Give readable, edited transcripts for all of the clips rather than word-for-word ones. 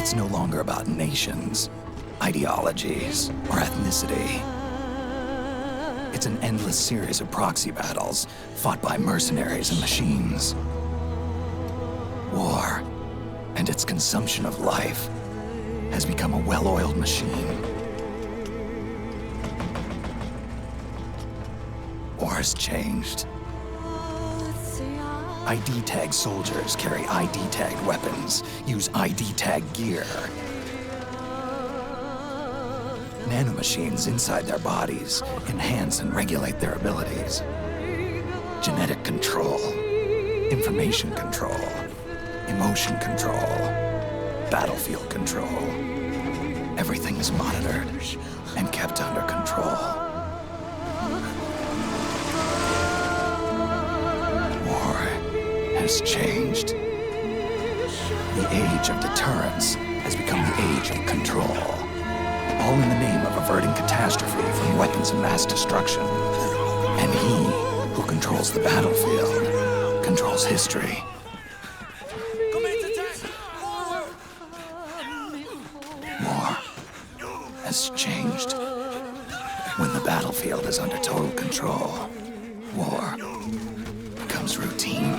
It's no longer about nations, ideologies, or ethnicity. It's an endless series of proxy battles fought by mercenaries and machines. War and its consumption of life has become a well-oiled machine. War has changed. ID-tagged soldiers carry ID-tagged weapons, use ID-tagged gear. Nanomachines inside their bodies enhance and regulate their abilities. Genetic control, information control, emotion control, battlefield control. Everything is monitored and kept under control. War has changed. The age of deterrence has become the age of control. All in the name of averting catastrophe from weapons of mass destruction. And he who controls the battlefield controls history. War has changed. When the battlefield is under total control, war becomes routine.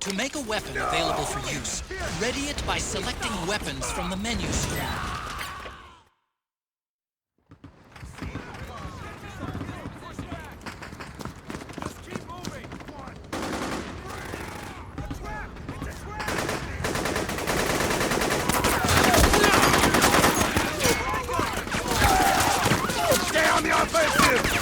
To make a weapon available for use, ready it by selecting weapons from the menu screen. Stay on the offensive!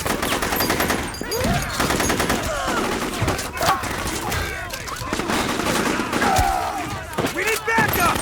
We need backup!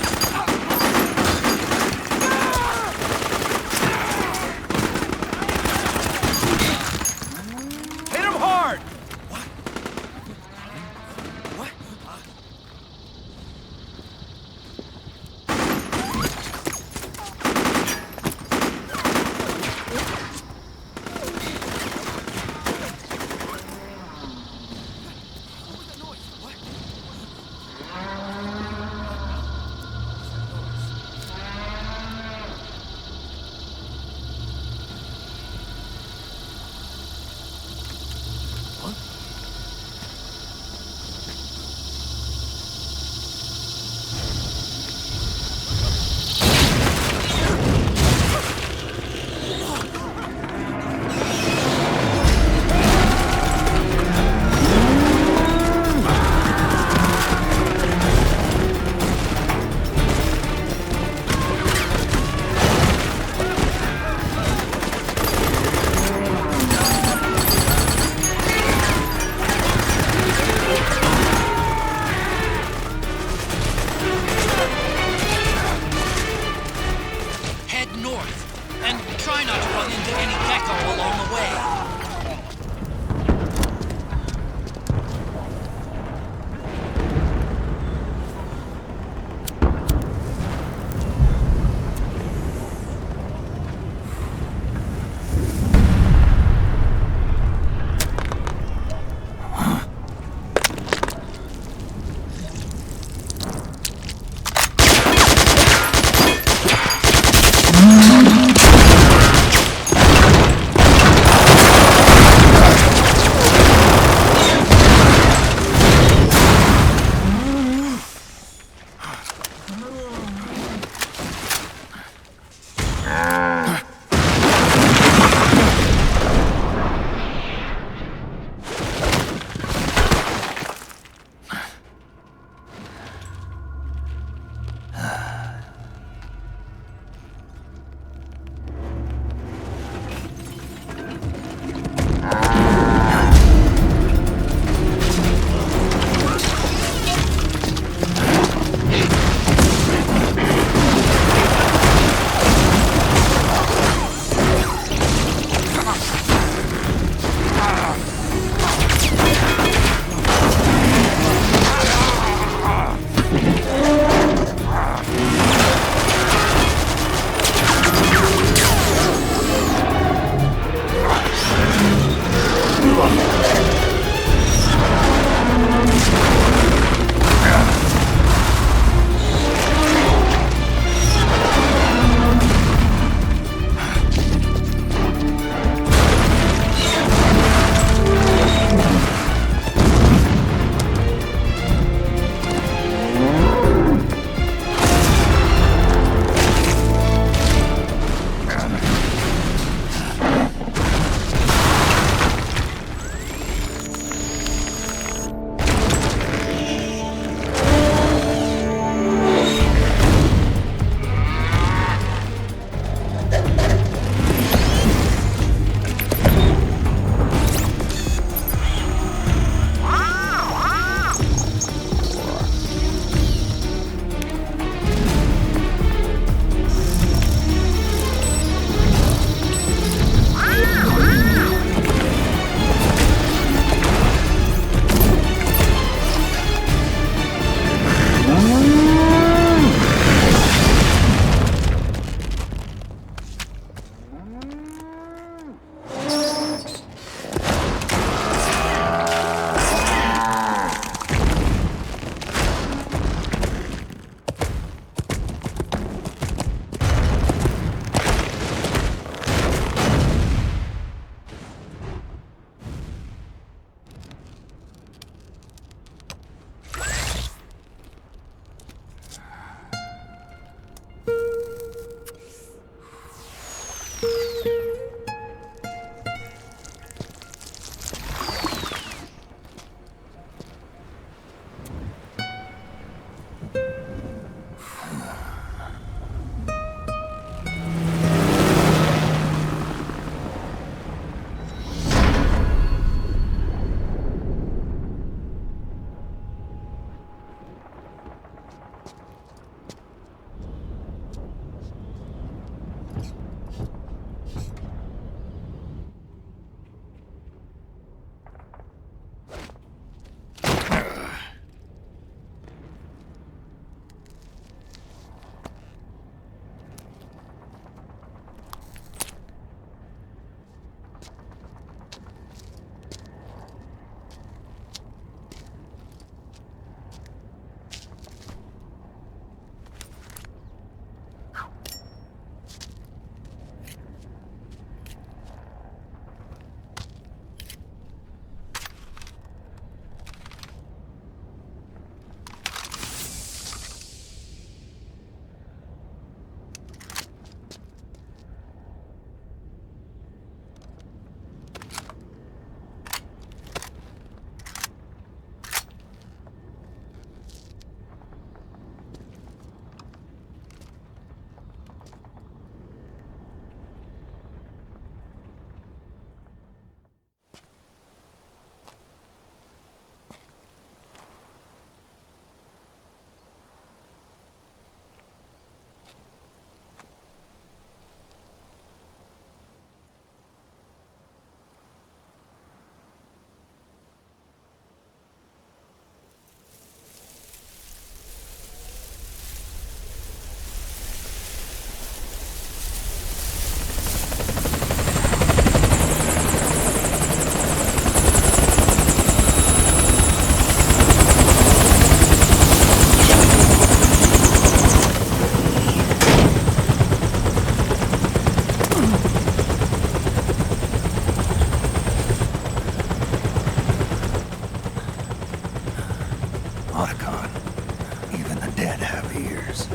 dead have ears.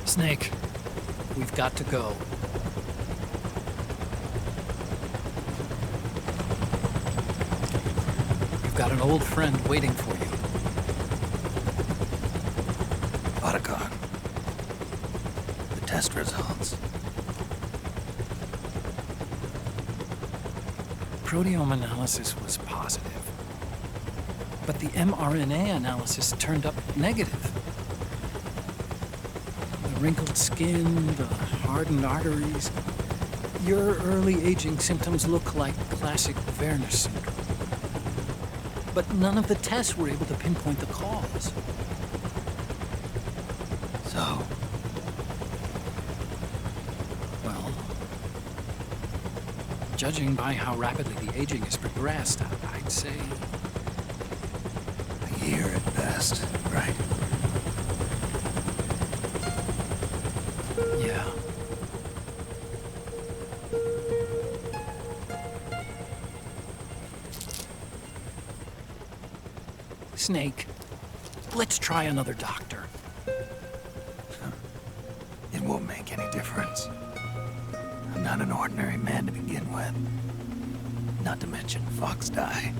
Snake, we've got to go. You've got an old friend waiting for you. Otacon. The test results. Proteome analysis was positive, but the mRNA analysis turned up negative. The wrinkled skin, the hardened arteries. Your early aging symptoms look like classic Werner syndrome. But none of the tests were able to pinpoint the cause. So, Well, judging by how rapidly the aging has progressed, I'd say a year at best, right? yeah. Snake, let's try another doctor. It won't make any difference. I'm not an ordinary man to begin with. Not to mention Fox die.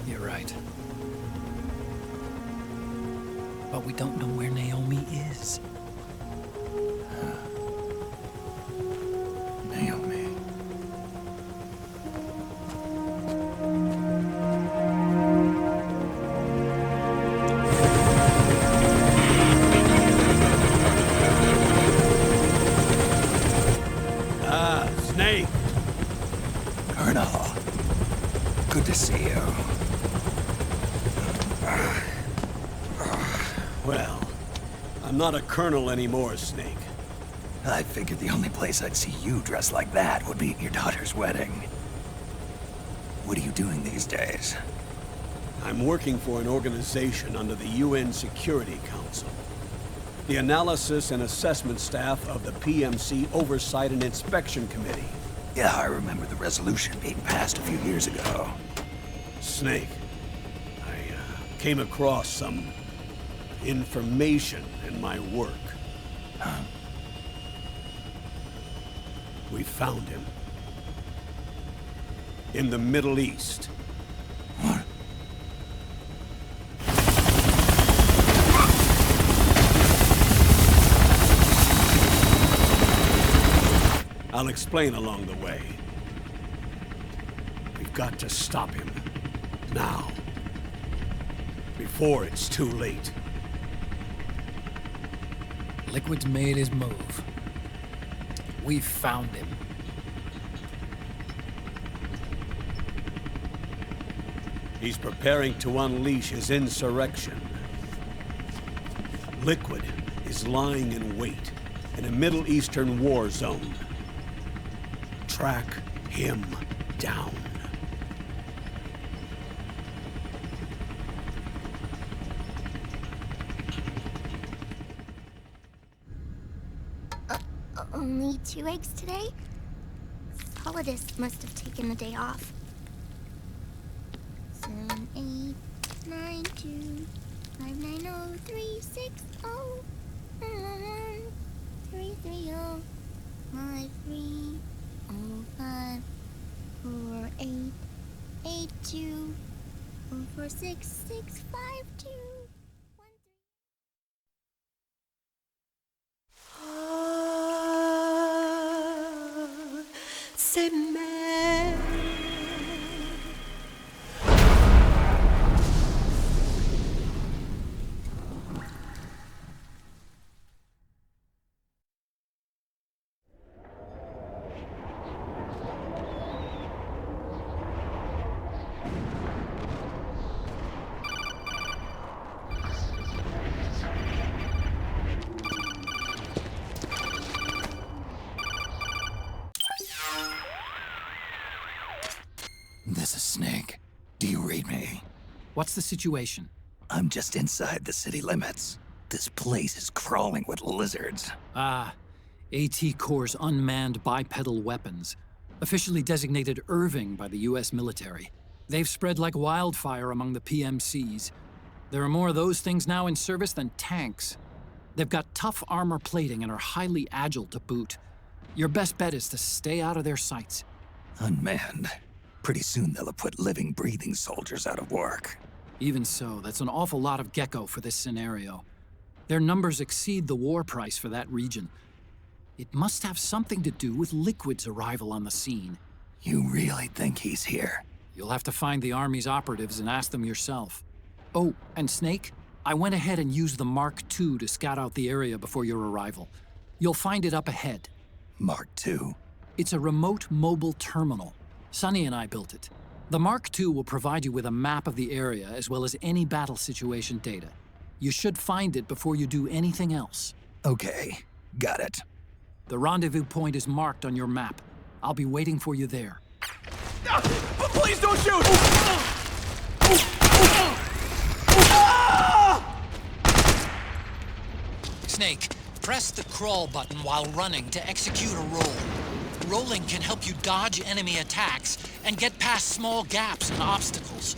You're right. But we don't know where Naomi is. Naomi. Snake! Colonel. Good to see you. Well, I'm not a colonel anymore, Snake. I figured the only place I'd see you dressed like that would be at your daughter's wedding. What are you doing these days? I'm working for an organization under the UN Security Council. The Analysis and Assessment Staff of the PMC Oversight and Inspection Committee. Yeah, I remember the resolution being passed a few years ago. Snake, I came across some information in my work. Huh? We found him. In the Middle East. What? I'll explain along the way. We've got to stop him. Now. Before it's too late. Liquid's made his move. We've found him. He's preparing to unleash his insurrection. Liquid is lying in wait in a Middle Eastern war zone. Track him down. Only 2 eggs today? Solidus must have taken the day off. 7, 8, 9, 2, 5, 9, 0, 3, 6, 0, 1, 3, 3, 0, 5, 3, 0, 5, 4, 8, 8, 2, 4, 4, 6, 6, 5, 2, 1, 3. C'est mère. This is Snake. Do you read me? What's the situation? I'm just inside the city limits. This place is crawling with lizards. AT Corps' unmanned bipedal weapons. Officially designated Irving by the U.S. military. They've spread like wildfire among the PMCs. There are more of those things now in service than tanks. They've got tough armor plating and are highly agile to boot. Your best bet is to stay out of their sights. Unmanned. Pretty soon they'll have put living, breathing soldiers out of work. Even so, that's an awful lot of gecko for this scenario. Their numbers exceed the war price for that region. It must have something to do with Liquid's arrival on the scene. You really think he's here? You'll have to find the Army's operatives and ask them yourself. Oh, and Snake, I went ahead and used the Mark II to scout out the area before your arrival. You'll find it up ahead. Mark II? It's a remote mobile terminal. Sonny and I built it. The Mark II will provide you with a map of the area as well as any battle situation data. You should find it before you do anything else. Okay, got it. The rendezvous point is marked on your map. I'll be waiting for you there. Please don't shoot! Snake, press the crawl button while running to execute a roll. Rolling can help you dodge enemy attacks and get past small gaps and obstacles.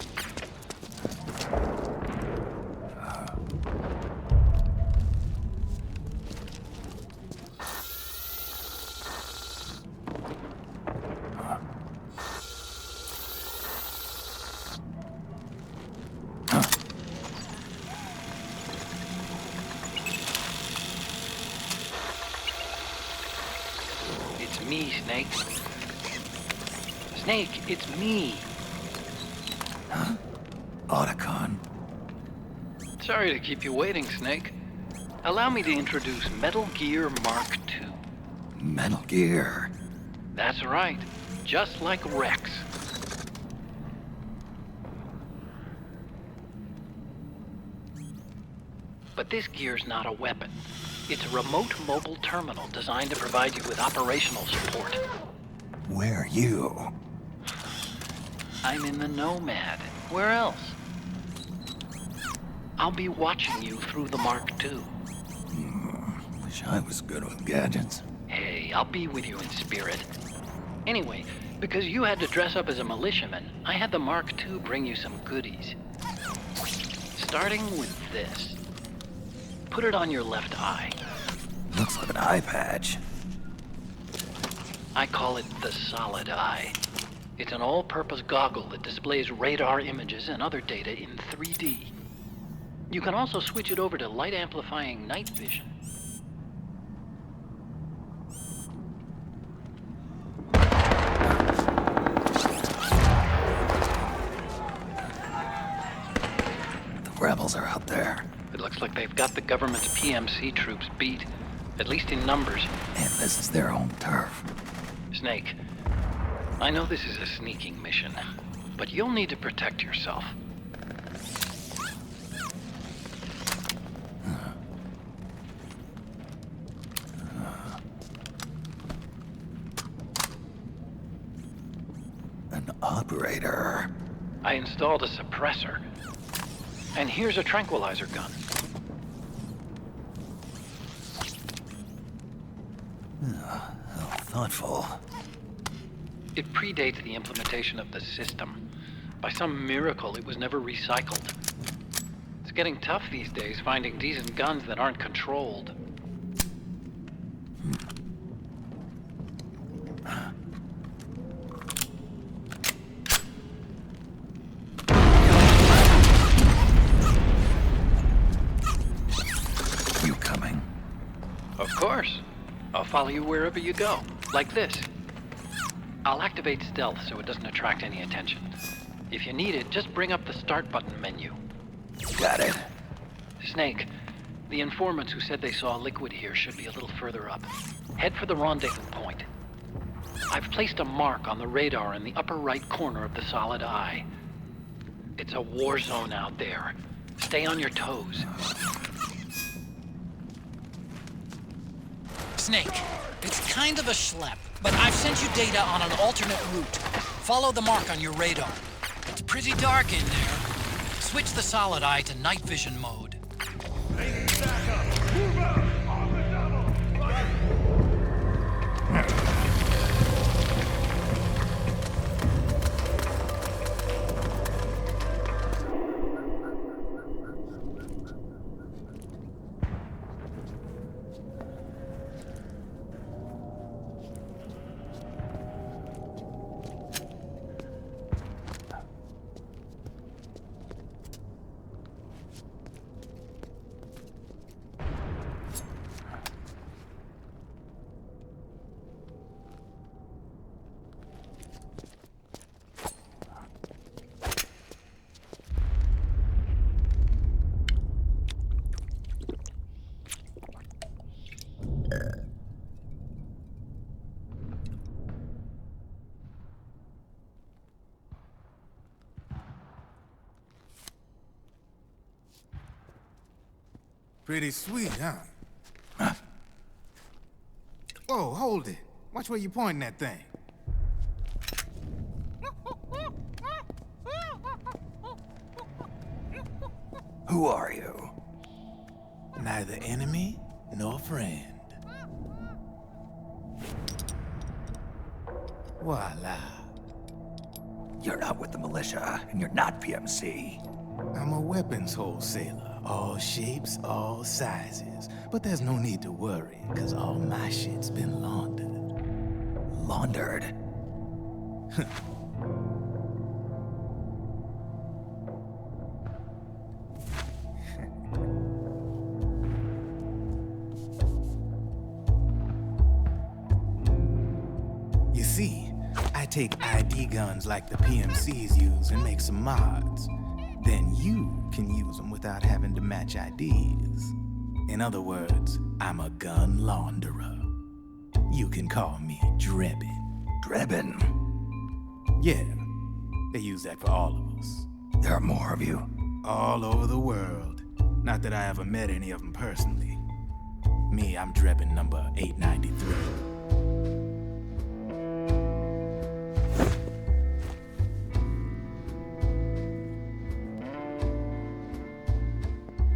It's me, Snake. Snake, it's me. Otacon. Sorry to keep you waiting, Snake. Allow me to introduce Metal Gear Mark II. Metal Gear. That's right. Just like Rex. But this gear's not a weapon. It's a remote mobile terminal designed to provide you with operational support. Where are you? I'm in the Nomad. Where else? I'll be watching you through the Mark II. Wish I was good with gadgets. Hey, I'll be with you in spirit. Anyway, because you had to dress up as a militiaman, I had the Mark II bring you some goodies. Starting with this. Put it on your left eye. Looks like an eye patch. I call it the Solid Eye. It's an all-purpose goggle that displays radar images and other data in 3D. You can also switch it over to light-amplifying night vision. The rebels are out there. It looks like they've got the government's PMC troops beat, at least in numbers. And this is their own turf. Snake, I know this is a sneaking mission, but you'll need to protect yourself. An operator. I installed a suppressor. And here's a tranquilizer gun. How thoughtful. It predates the implementation of the system. By some miracle, it was never recycled. It's getting tough these days finding decent guns that aren't controlled. You coming? Of course. I'll follow you wherever you go, like this. I'll activate stealth so it doesn't attract any attention. If you need it, just bring up the start button menu. Got it. Snake, the informants who said they saw Liquid here should be a little further up. Head for the rendezvous point. I've placed a mark on the radar in the upper right corner of the Solid Eye. It's a war zone out there. Stay on your toes. Snake, it's kind of a schlep, but I've sent you data on an alternate route. Follow the mark on your radar. It's pretty dark in there. Switch the Solid Eye to night vision mode. Pretty sweet, huh? Whoa, hold it. Watch where you pointing that thing. Who are you? Neither enemy nor friend. Voila. You're not with the militia, and you're not PMC. I'm a weapons wholesaler. All shapes, all sizes. But there's no need to worry, because all my shit's been laundered. Laundered? You see, I take ID guns like the PMCs use and make some mods. Then you can use them without having to match IDs. In other words, I'm a gun launderer. You can call me Drebin. Drebin? Yeah, they use that for all of us. There are more of you. All over the world. Not that I ever met any of them personally. Me, I'm Drebin number 893.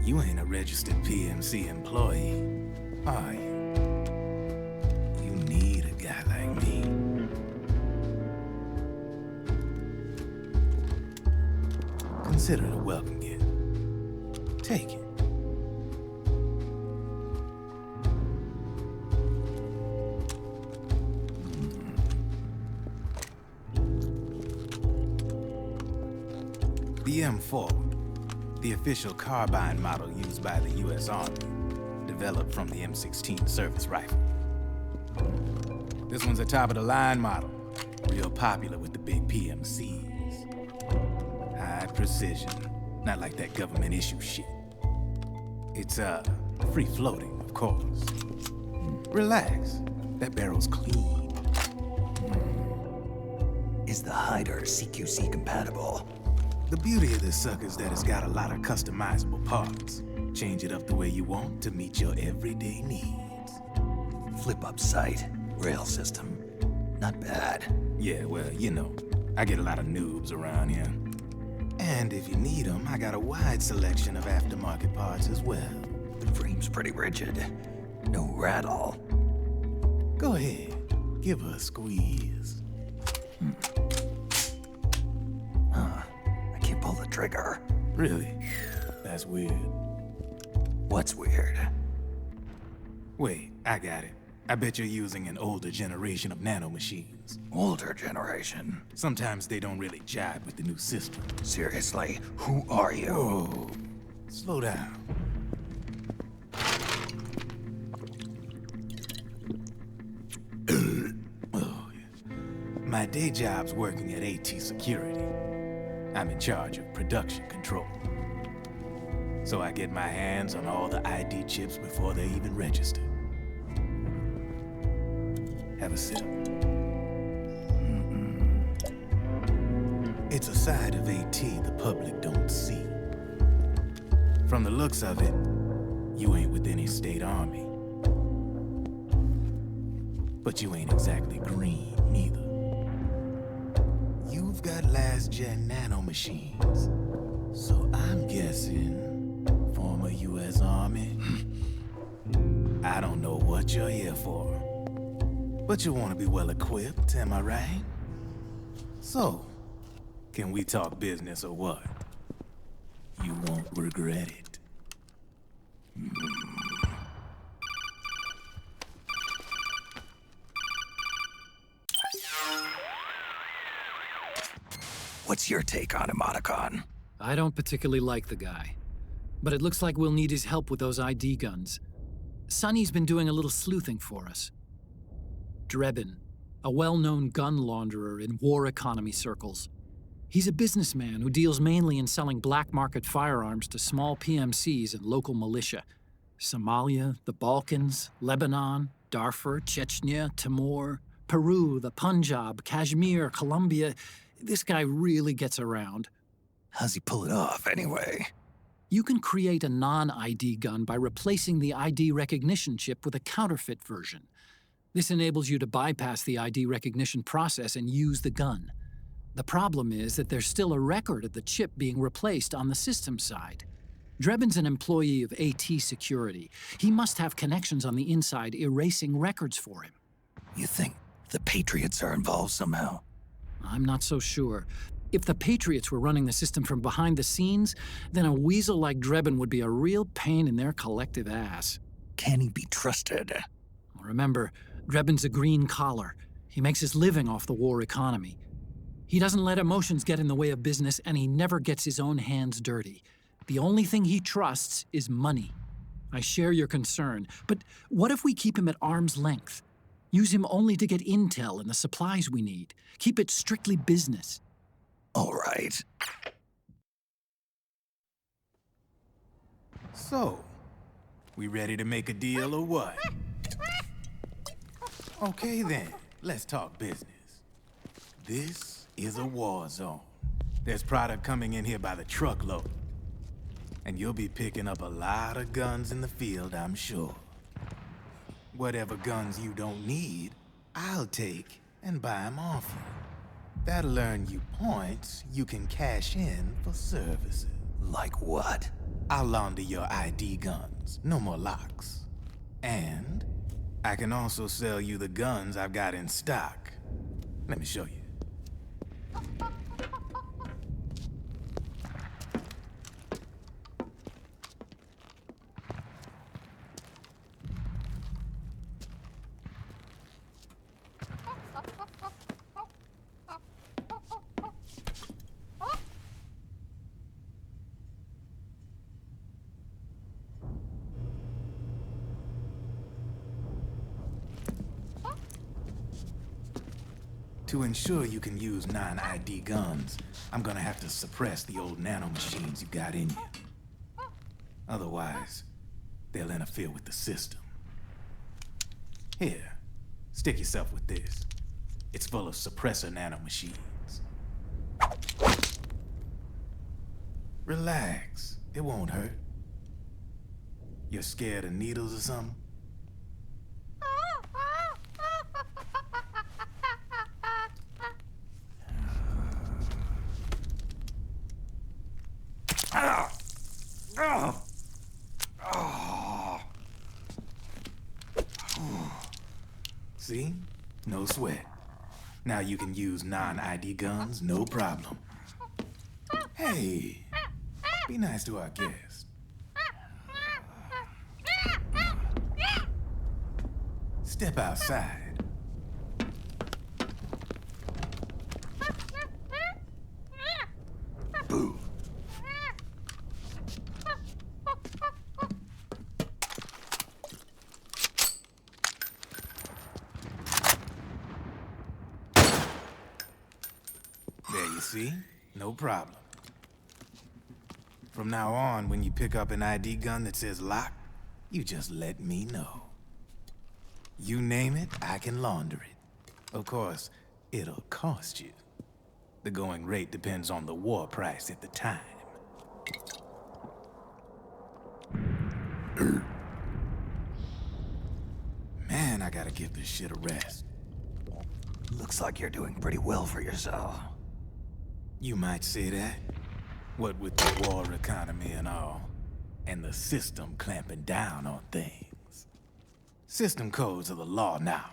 You ain't a registered PMC employee, are you? You need a guy like me. Consider it a welcome gift. Take it. The M4, the official carbine model used by the U.S. Army, developed from the M16 service rifle. This one's a top-of-the-line model, real popular with the big PMCs. High precision, not like that government issue shit. It's, free-floating, of course. Relax, that barrel's clean. Is the hider CQC compatible? The beauty of this sucker is that it's got a lot of customizable parts. Change it up the way you want to meet your everyday needs. Flip-up sight, rail system. Not bad. Yeah, well, you know, I get a lot of noobs around here. And if you need them, I got a wide selection of aftermarket parts as well. The frame's pretty rigid. No rattle. Go ahead, give her a squeeze. I can't pull the trigger. Really? That's weird. What's weird? Wait, I got it. I bet you're using an older generation of nanomachines. Older generation? Sometimes they don't really jibe with the new system. Seriously, who are you? Whoa, slow down. Oh, yeah. My day job's working at AT Security. I'm in charge of production control. So I get my hands on all the ID chips before they even register. Have a sip. It's a side of AT the public don't see. From the looks of it, you ain't with any state army. But you ain't exactly green, neither. You've got last-gen nanomachines. So I'm guessing, former U.S. Army. I don't know what you're here for. But you want to be well-equipped, am I right? So, can we talk business or what? You won't regret it. What's your take on him, Otacon? I don't particularly like the guy, but it looks like we'll need his help with those ID guns. Sonny's been doing a little sleuthing for us. Drebin, a well-known gun launderer in war economy circles. He's a businessman who deals mainly in selling black market firearms to small PMCs and local militia. Somalia, the Balkans, Lebanon, Darfur, Chechnya, Timor, Peru, the Punjab, Kashmir, Colombia. This guy really gets around. How's he pull it off, anyway? You can create a non-ID gun by replacing the ID recognition chip with a counterfeit version. This enables you to bypass the ID recognition process and use the gun. The problem is that there's still a record of the chip being replaced on the system side. Drebin's an employee of AT Security. He must have connections on the inside erasing records for him. You think the Patriots are involved somehow? I'm not so sure. If the Patriots were running the system from behind the scenes, then a weasel like Drebin would be a real pain in their collective ass. Can he be trusted? Remember, Drebin's a green collar. He makes his living off the war economy. He doesn't let emotions get in the way of business, and he never gets his own hands dirty. The only thing he trusts is money. I share your concern, but what if we keep him at arm's length? Use him only to get intel and the supplies we need. Keep it strictly business. All right. So, we ready to make a deal or what? Okay then, let's talk business. This is a war zone. There's product coming in here by the truckload. And you'll be picking up a lot of guns in the field, I'm sure. Whatever guns you don't need, I'll take and buy them off you. That'll earn you points you can cash in for services. Like what? I'll launder your ID guns, no more locks. And I can also sell you the guns I've got in stock. Let me show you. To ensure you can use non-ID guns, I'm gonna have to suppress the old nanomachines you got in you. Otherwise, they'll interfere with the system. Here, stick yourself with this. It's full of suppressor nanomachines. Relax, it won't hurt. You're scared of needles or something? See? No sweat. Now you can use non-ID guns, no problem. Hey, be nice to our guest. Step outside. Boo. There you see? No problem. From now on, when you pick up an ID gun that says lock, you just let me know. You name it, I can launder it. Of course, it'll cost you. The going rate depends on the war price at the time. Man, I gotta give this shit a rest. Looks like you're doing pretty well for yourself. You might say that. What with the war economy and all, and the system clamping down on things. System codes are the law now,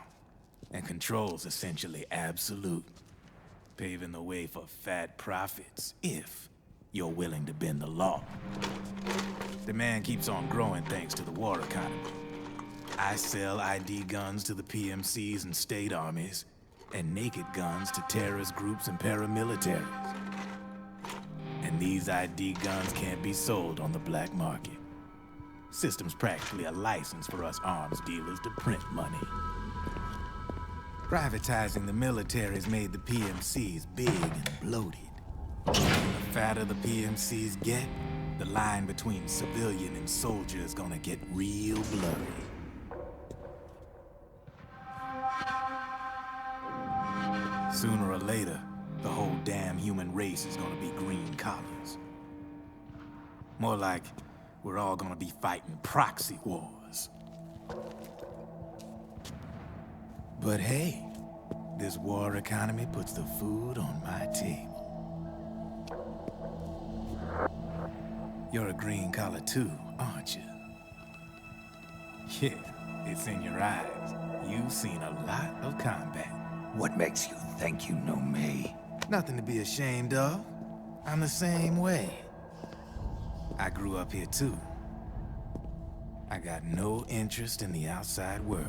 and control's essentially absolute, paving the way for fat profits if you're willing to bend the law. Demand keeps on growing thanks to the war economy. I sell ID guns to the PMCs and state armies, and naked guns to terrorist groups and paramilitaries. And these ID guns can't be sold on the black market. System's practically a license for us arms dealers to print money. Privatizing the military's made the PMCs big and bloated. The fatter the PMCs get, the line between civilian and soldier is gonna get real blurry. Sooner or later, the whole damn human race is gonna be green collars. More like we're all gonna be fighting proxy wars. But hey, this war economy puts the food on my table. You're a green collar too, aren't you? Yeah, it's in your eyes. You've seen a lot of combat. What makes you think you know me? Nothing to be ashamed of. I'm the same way. I grew up here too. I got no interest in the outside world.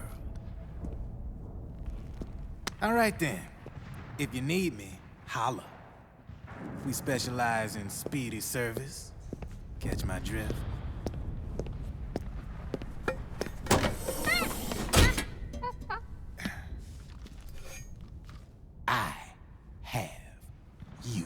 All right then. If you need me, holla. We specialize in speedy service. Catch my drift? I have you.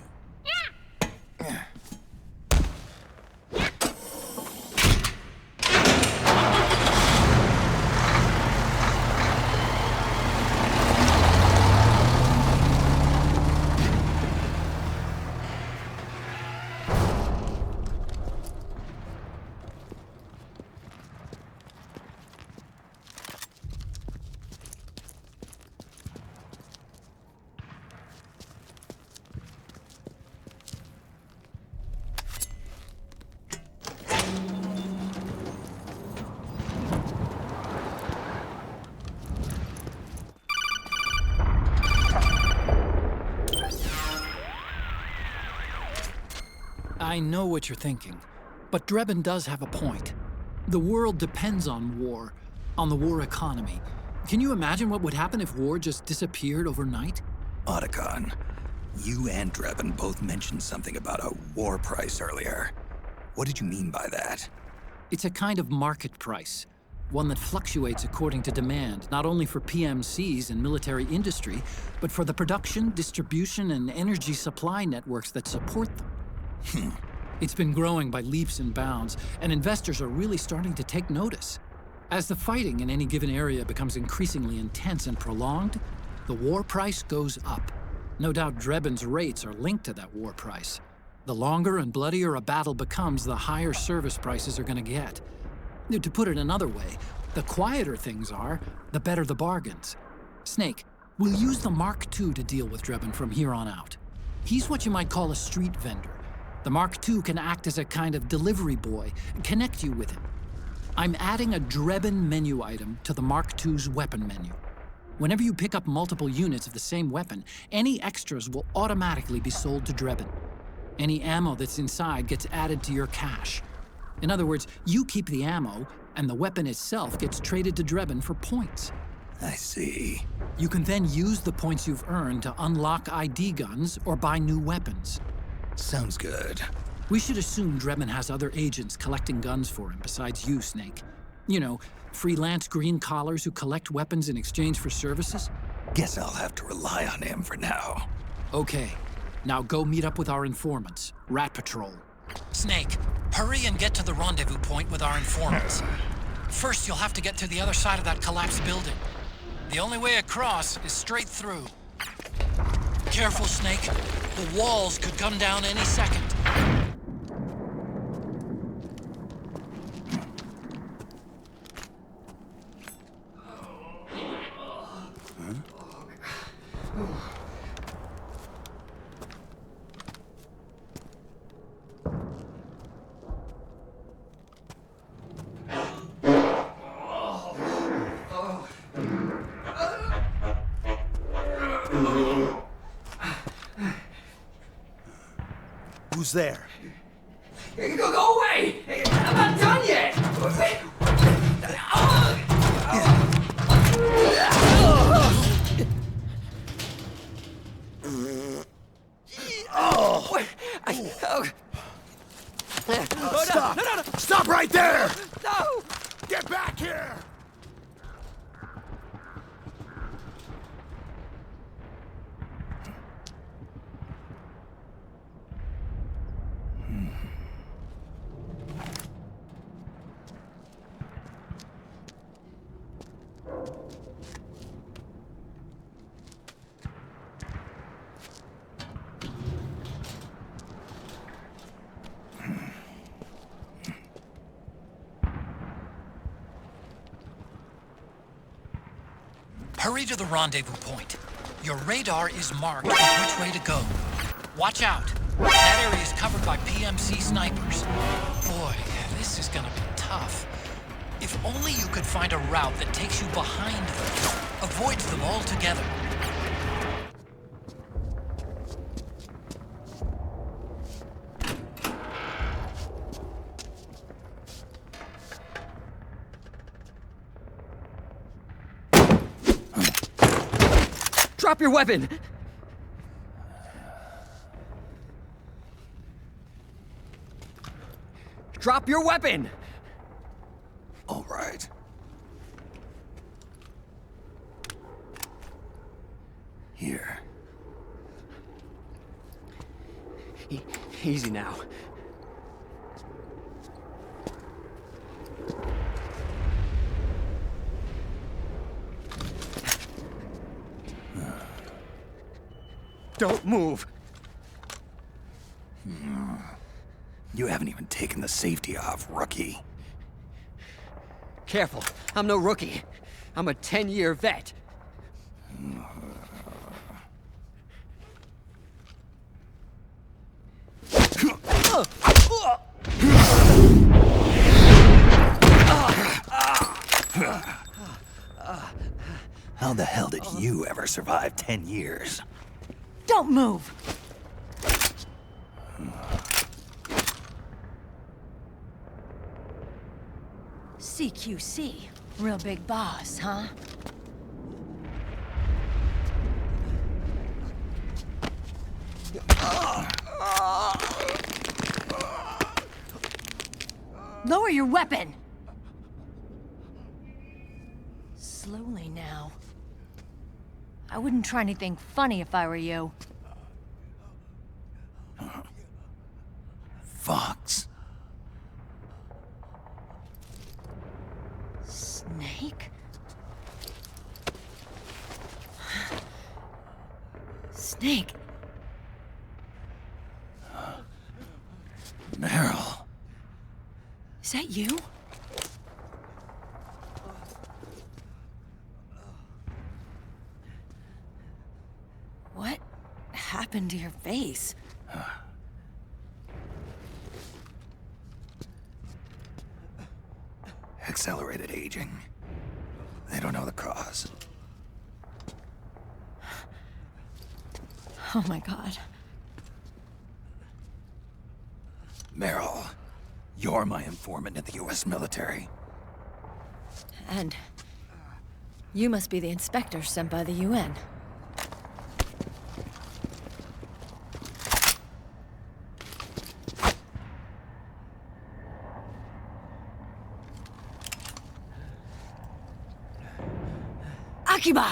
I know what you're thinking, but Drebin does have a point. The world depends on war, on the war economy. Can you imagine what would happen if war just disappeared overnight? Otacon, you and Drebin both mentioned something about a war price earlier. What did you mean by that? It's a kind of market price, one that fluctuates according to demand, not only for PMCs and military industry, but for the production, distribution, and energy supply networks that support them. It's been growing by leaps and bounds, and investors are really starting to take notice. As the fighting in any given area becomes increasingly intense and prolonged, the war price goes up. No doubt Drebin's rates are linked to that war price. The longer and bloodier a battle becomes, the higher service prices are going to get. To put it another way, the quieter things are, the better the bargains. Snake, we'll use the Mark II to deal with Drebin from here on out. He's what you might call a street vendor. The Mark II can act as a kind of delivery boy, connect you with him. I'm adding a Drebin menu item to the Mark II's weapon menu. Whenever you pick up multiple units of the same weapon, any extras will automatically be sold to Drebin. Any ammo that's inside gets added to your cache. In other words, you keep the ammo, and the weapon itself gets traded to Drebin for points. I see. You can then use the points you've earned to unlock ID guns or buy new weapons. Sounds good. We should assume Drebin has other agents collecting guns for him besides you, Snake. You know, freelance green collars who collect weapons in exchange for services? Guess I'll have to rely on him for now. Okay, now go meet up with our informants, Rat Patrol. Snake, hurry and get to the rendezvous point with our informants. First, you'll have to get to the other side of that collapsed building. The only way across is straight through. Careful, Snake. The walls could come down any second. Who's there? Go away! I'm not done yet! Stop! No. Stop right there! No! Get back here! Hurry to the rendezvous point. Your radar is marked with which way to go. Watch out. That area is covered by PMC snipers. Boy, this is gonna be tough. If only you could find a route that takes you behind them, avoids them altogether. Drop your weapon! Drop your weapon! All right. Here. Easy now. Don't move! You haven't even taken the safety off, rookie. Careful, I'm no rookie. I'm a 10-year vet. How the hell did you ever survive 10 years? Don't move! CQC. Real big boss, huh? Lower your weapon! Slowly now. I wouldn't try anything funny if I were you. Fox. Snake? Snake? Meryl. Is that you? What happened to your face? Accelerated aging. They don't know the cause. Oh my god. Meryl, you're my informant in the U.S. military. And you must be the inspector sent by the UN. Akiba!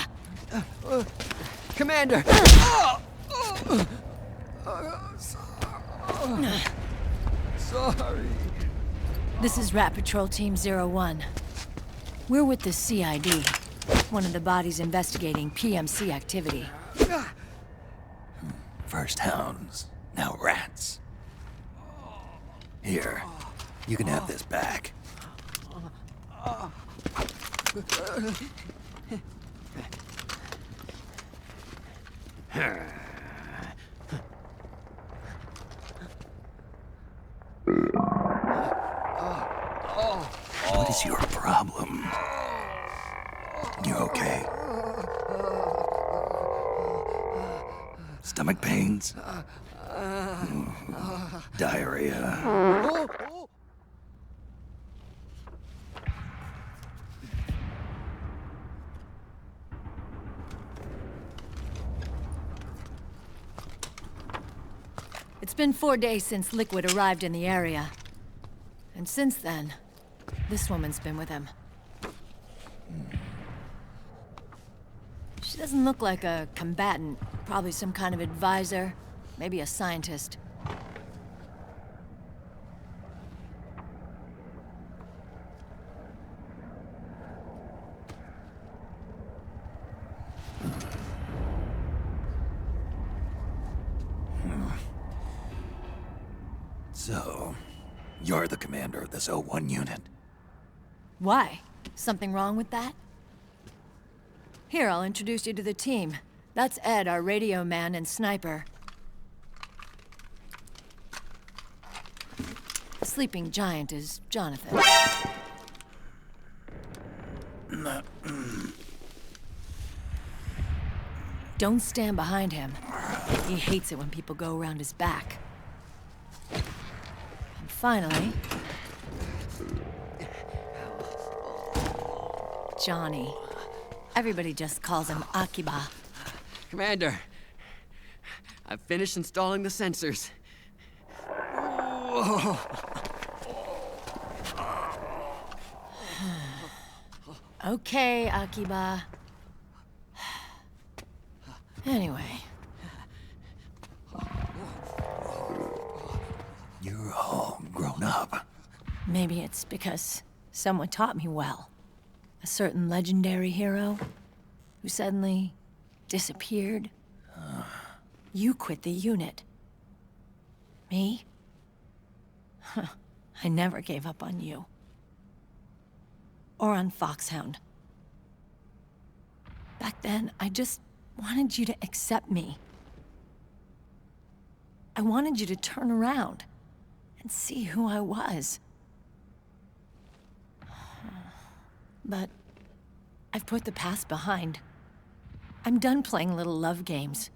Commander! Sorry. This is Rat Patrol Team 01. We're with the CID, one of the bodies investigating PMC activity. First hounds, now rats. Here, you can have this back. What is your problem? You okay? Stomach pains? Diarrhea? It's been 4 days since Liquid arrived in the area. And since then, this woman's been with him. She doesn't look like a combatant. Probably some kind of advisor. Maybe a scientist. So, you're the commander of this 01 unit? Why? Something wrong with that? Here, I'll introduce you to the team. That's Ed, our radio man and sniper. The sleeping giant is Jonathan. Don't stand behind him. He hates it when people go around his back. And finally... Johnny. Everybody just calls him Akiba. Commander, I've finished installing the sensors. Okay, Akiba. Anyway. You're all grown up. Maybe it's because someone taught me well. A certain legendary hero who suddenly disappeared. You quit the unit. Me? I never gave up on you. Or on Foxhound. Back then, I just wanted you to accept me. I wanted you to turn around and see who I was. But I've put the past behind. I'm done playing little love games.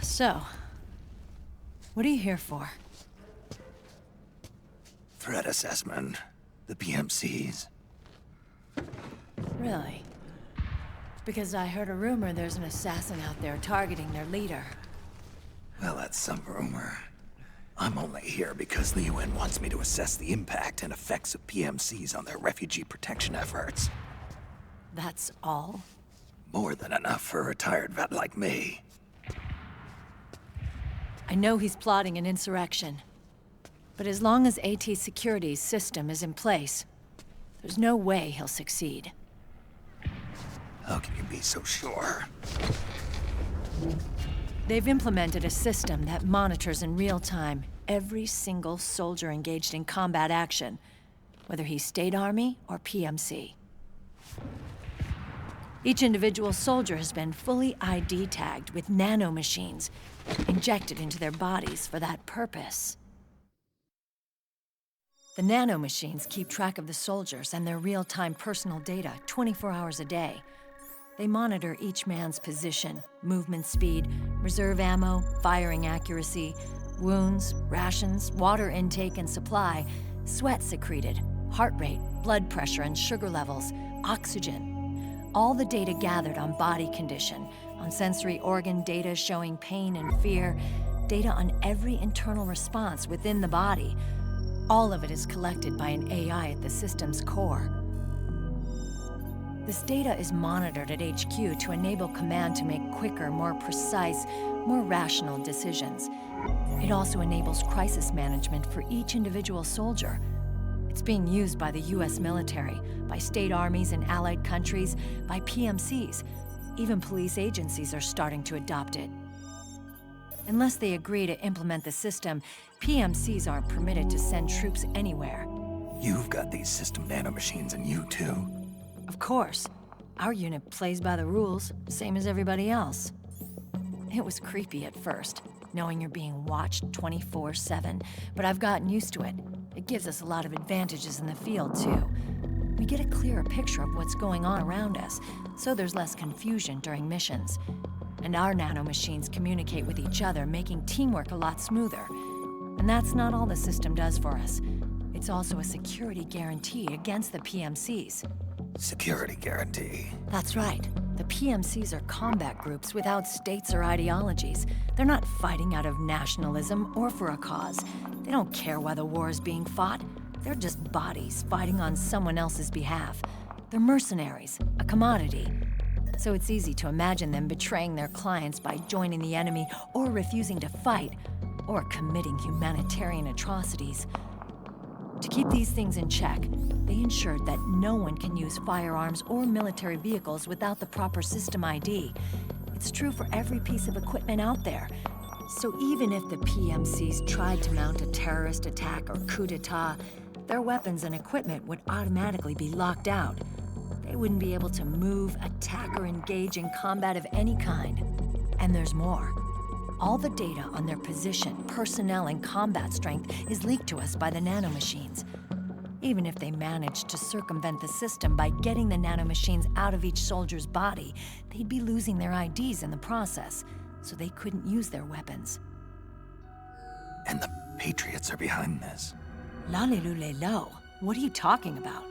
So, what are you here for? Threat assessment. The PMCs. Really? Because I heard a rumor there's an assassin out there targeting their leader. Well, that's some rumor. I'm only here because the UN wants me to assess the impact and effects of PMCs on their refugee protection efforts. That's all? More than enough for a retired vet like me. I know he's plotting an insurrection. But as long as AT Security's system is in place, there's no way he'll succeed. How can you be so sure? They've implemented a system that monitors in real time every single soldier engaged in combat action, whether he's State Army or PMC. Each individual soldier has been fully ID tagged with nanomachines injected into their bodies for that purpose. The nanomachines keep track of the soldiers and their real-time personal data 24 hours a day. They monitor each man's position, movement speed, reserve ammo, firing accuracy, wounds, rations, water intake and supply, sweat secreted, heart rate, blood pressure and sugar levels, oxygen. All the data gathered on body condition, on sensory organ data showing pain and fear, data on every internal response within the body. All of it is collected by an AI at the system's core. This data is monitored at HQ to enable command to make quicker, more precise, more rational decisions. It also enables crisis management for each individual soldier. It's being used by the US military, by state armies in allied countries, by PMCs. Even police agencies are starting to adopt it. Unless they agree to implement the system, PMCs aren't permitted to send troops anywhere. You've got these system nanomachines in you too. Of course. Our unit plays by the rules, same as everybody else. It was creepy at first, knowing you're being watched 24/7, but I've gotten used to it. It gives us a lot of advantages in the field, too. We get a clearer picture of what's going on around us, so there's less confusion during missions. And our nanomachines communicate with each other, making teamwork a lot smoother. And that's not all the system does for us. It's also a security guarantee against the PMCs. Security guarantee. That's right. The PMCs are combat groups without states or ideologies. They're not fighting out of nationalism or for a cause. They don't care why the war is being fought. They're just bodies fighting on someone else's behalf. They're mercenaries, a commodity. So it's easy to imagine them betraying their clients by joining the enemy or refusing to fight, or committing humanitarian atrocities. To keep these things in check, they ensured that no one can use firearms or military vehicles without the proper system ID. It's true for every piece of equipment out there. So even if the PMCs tried to mount a terrorist attack or coup d'etat, their weapons and equipment would automatically be locked out. They wouldn't be able to move, attack, or engage in combat of any kind. And there's more. All the data on their position, personnel, and combat strength is leaked to us by the nanomachines. Even if they managed to circumvent the system by getting the nanomachines out of each soldier's body, they'd be losing their IDs in the process, so they couldn't use their weapons. And the Patriots are behind this. Lalilulelo, what are you talking about?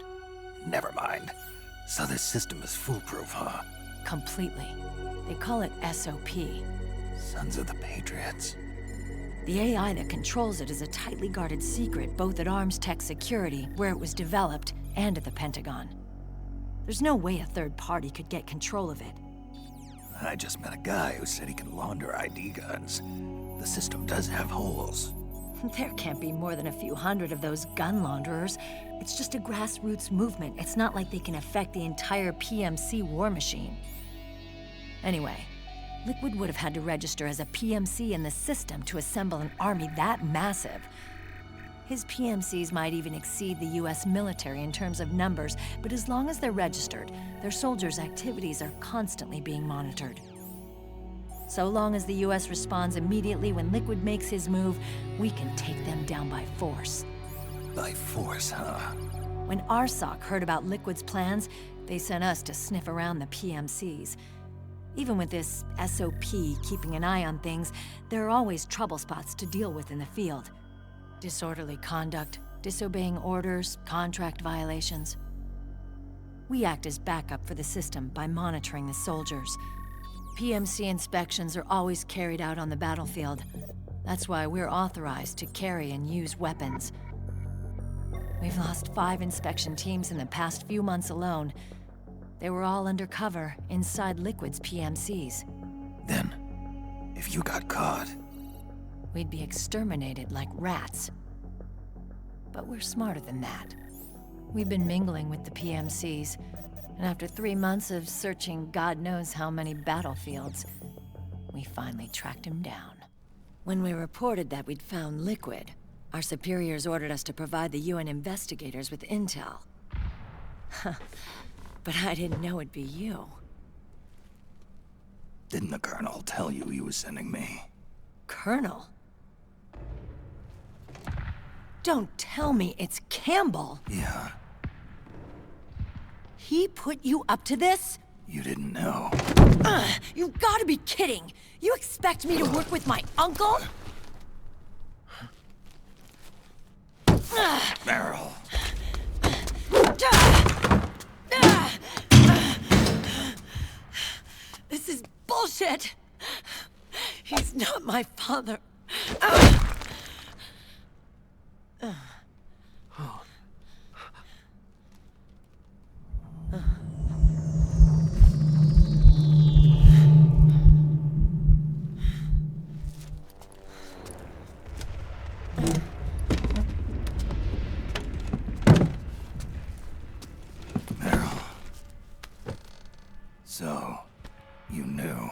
Never mind. So this system is foolproof, huh? Completely. They call it SOP. Sons of the Patriots. The AI that controls it is a tightly guarded secret, both at Arms Tech Security, where it was developed, and at the Pentagon. There's no way a third party could get control of it. I just met a guy who said he can launder ID guns. The system does have holes. There can't be more than a few hundred of those gun launderers. It's just a grassroots movement. It's not like they can affect the entire PMC war machine. Anyway, Liquid would have had to register as a PMC in the system to assemble an army that massive. His PMCs might even exceed the US military in terms of numbers, but as long as they're registered, their soldiers' activities are constantly being monitored. So long as the US responds immediately when Liquid makes his move, we can take them down by force. By force, huh? When RSOC heard about Liquid's plans, they sent us to sniff around the PMCs. Even with this SOP keeping an eye on things, there are always trouble spots to deal with in the field. Disorderly conduct, disobeying orders, contract violations. We act as backup for the system by monitoring the soldiers. PMC inspections are always carried out on the battlefield. That's why we're authorized to carry and use weapons. We've lost 5 inspection teams in the past few months alone. They were all undercover, inside Liquid's PMCs. Then, if you got caught... We'd be exterminated like rats. But we're smarter than that. We've been mingling with the PMCs, and after 3 months of searching God knows how many battlefields, we finally tracked him down. When we reported that we'd found Liquid, our superiors ordered us to provide the UN investigators with intel. But I didn't know it'd be you. Didn't the Colonel tell you he was sending me? Colonel? Don't tell me it's Campbell! Yeah. He put you up to this? You didn't know. You've gotta be kidding! You expect me to work with my uncle? Meryl. This is bullshit! He's not my father. Meryl. So, you knew.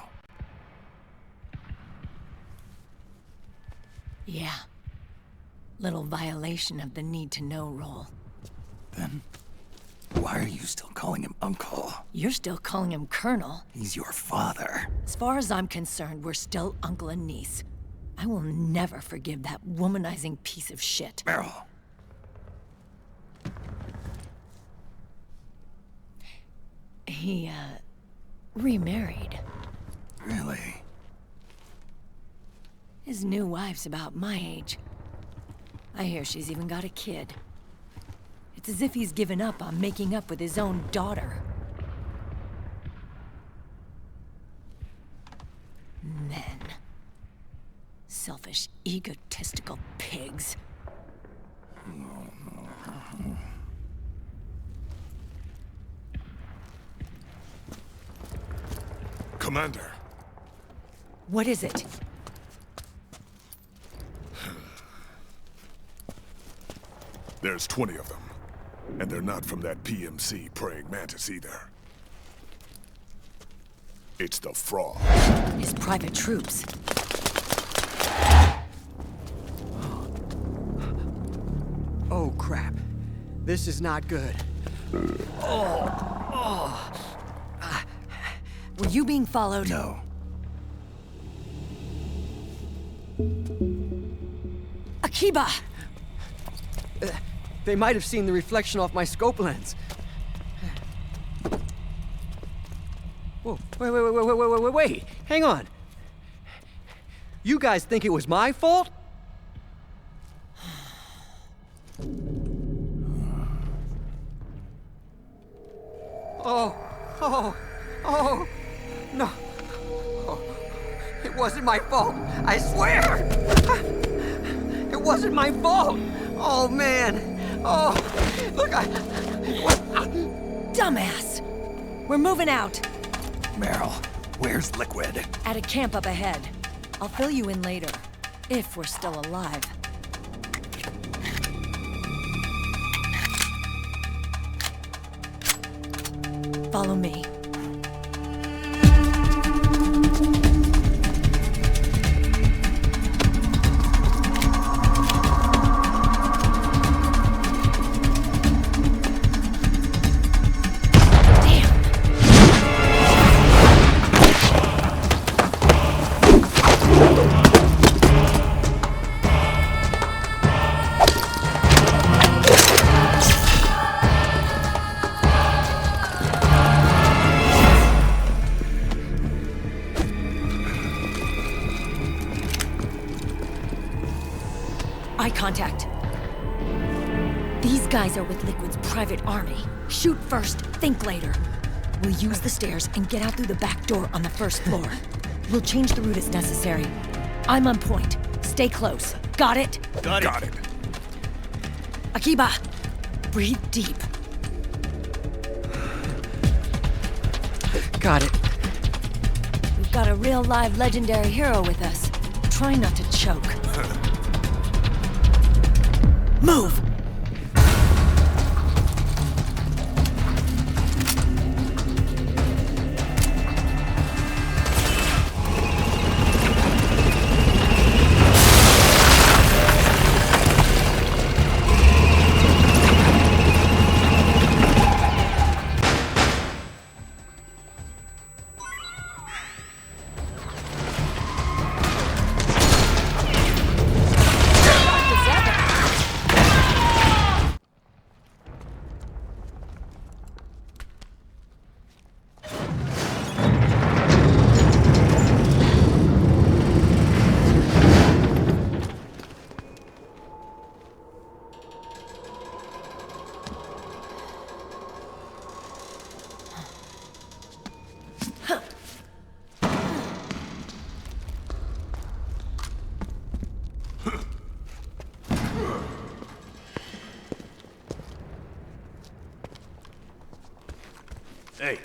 Yeah. Little violation of the need-to-know rule. Then, why are you still calling him Uncle? You're still calling him Colonel. He's your father. As far as I'm concerned, we're still uncle and niece. I will never forgive that womanizing piece of shit. Meryl. He, remarried. Really? His new wife's about my age. I hear she's even got a kid. It's as if he's given up on making up with his own daughter. Men. Selfish, egotistical pigs. Commander. What is it? There's 20 of them. And they're not from that PMC praying mantis either. It's the fraud. His private troops. crap. This is not good. Were you being followed? No. Akiba! They might have seen the reflection off my scope lens. Whoa, wait. Hang on. You guys think it was my fault? Oh, no. Oh, it wasn't my fault. I swear. It wasn't my fault. Oh, man. Oh, look, Dumbass! We're moving out. Meryl, where's Liquid? At a camp up ahead. I'll fill you in later. If we're still alive. Follow me. Eye contact. These guys are with Liquid's private army. Shoot first, think later. We'll use the stairs and get out through the back door on the first floor. We'll change the route as necessary. I'm on point. Stay close. Got it? Got it. Akiba, breathe deep. got it. We've got a real live legendary hero with us. Try not to choke. Move! Hey.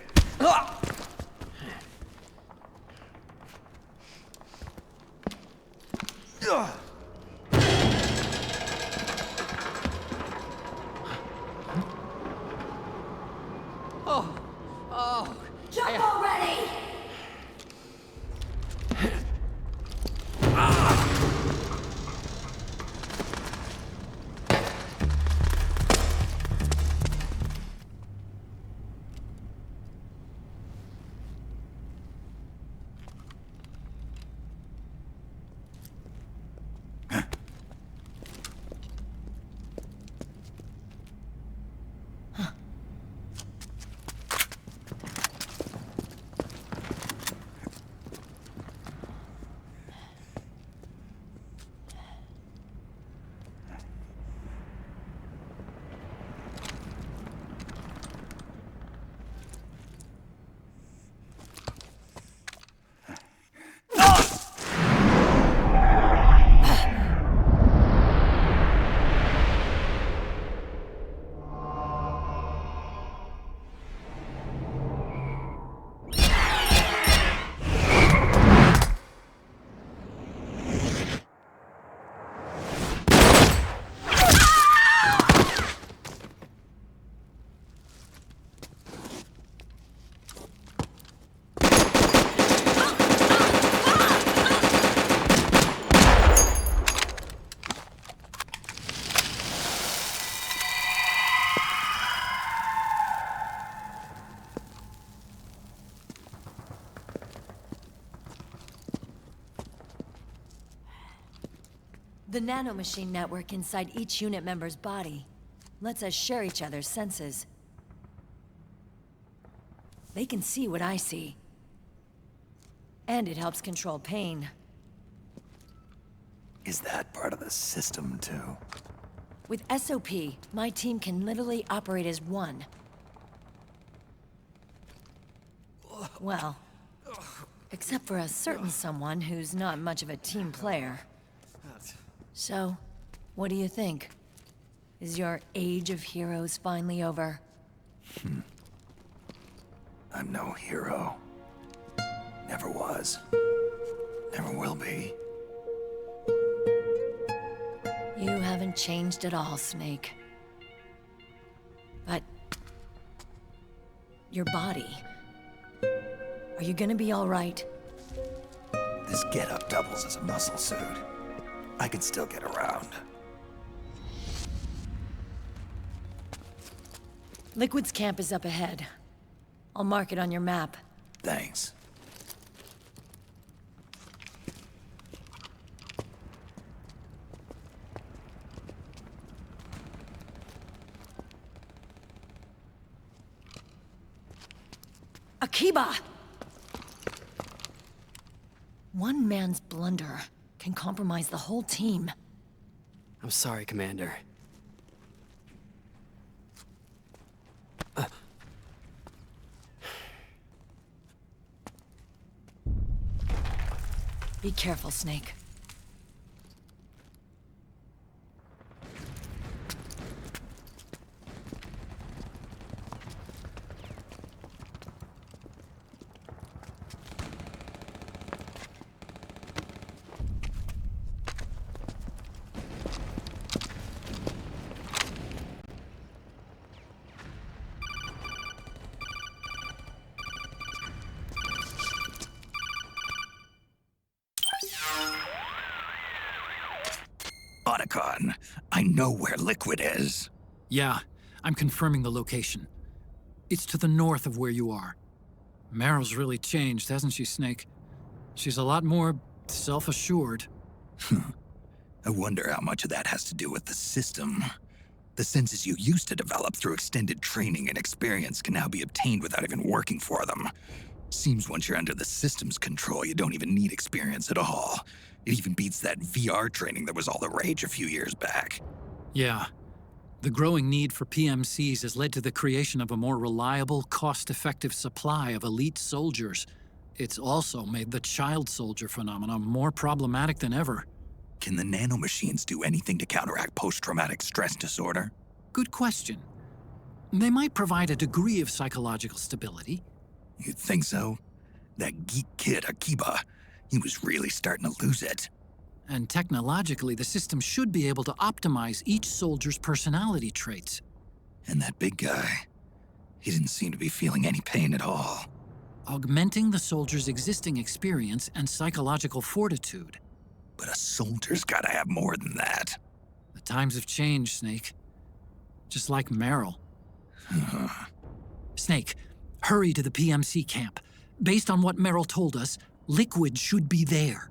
Jump already! The nanomachine network inside each unit member's body lets us share each other's senses. They can see what I see. And it helps control pain. Is that part of the system, too? With SOP, my team can literally operate as one. Well, except for a certain someone who's not much of a team player. So, what do you think? Is your age of heroes finally over? I'm no hero. Never was. Never will be. You haven't changed at all, Snake. But... your body... are you gonna be all right? This get-up doubles as a muscle suit. I can still get around. Liquid's camp is up ahead. I'll mark it on your map. Thanks. Akiba! One man's blunder can compromise the whole team. I'm sorry, Commander. Be careful, Snake. Otacon, I know where Liquid is. Yeah, I'm confirming the location. It's to the north of where you are. Meryl's really changed, hasn't she, Snake? She's a lot more self-assured. I wonder how much of that has to do with the system. The senses you used to develop through extended training and experience can now be obtained without even working for them. Seems once you're under the system's control, you don't even need experience at all. It even beats that VR training that was all the rage a few years back. Yeah. The growing need for PMCs has led to the creation of a more reliable, cost-effective supply of elite soldiers. It's also made the child soldier phenomenon more problematic than ever. Can the nanomachines do anything to counteract post-traumatic stress disorder? Good question. They might provide a degree of psychological stability. You'd think so? That geek kid, Akiba, he was really starting to lose it. And technologically, the system should be able to optimize each soldier's personality traits. And that big guy, he didn't seem to be feeling any pain at all. Augmenting the soldier's existing experience and psychological fortitude. But a soldier's gotta have more than that. The times have changed, Snake. Just like Meryl. Snake, hurry to the PMC camp. Based on what Meryl told us, Liquid should be there.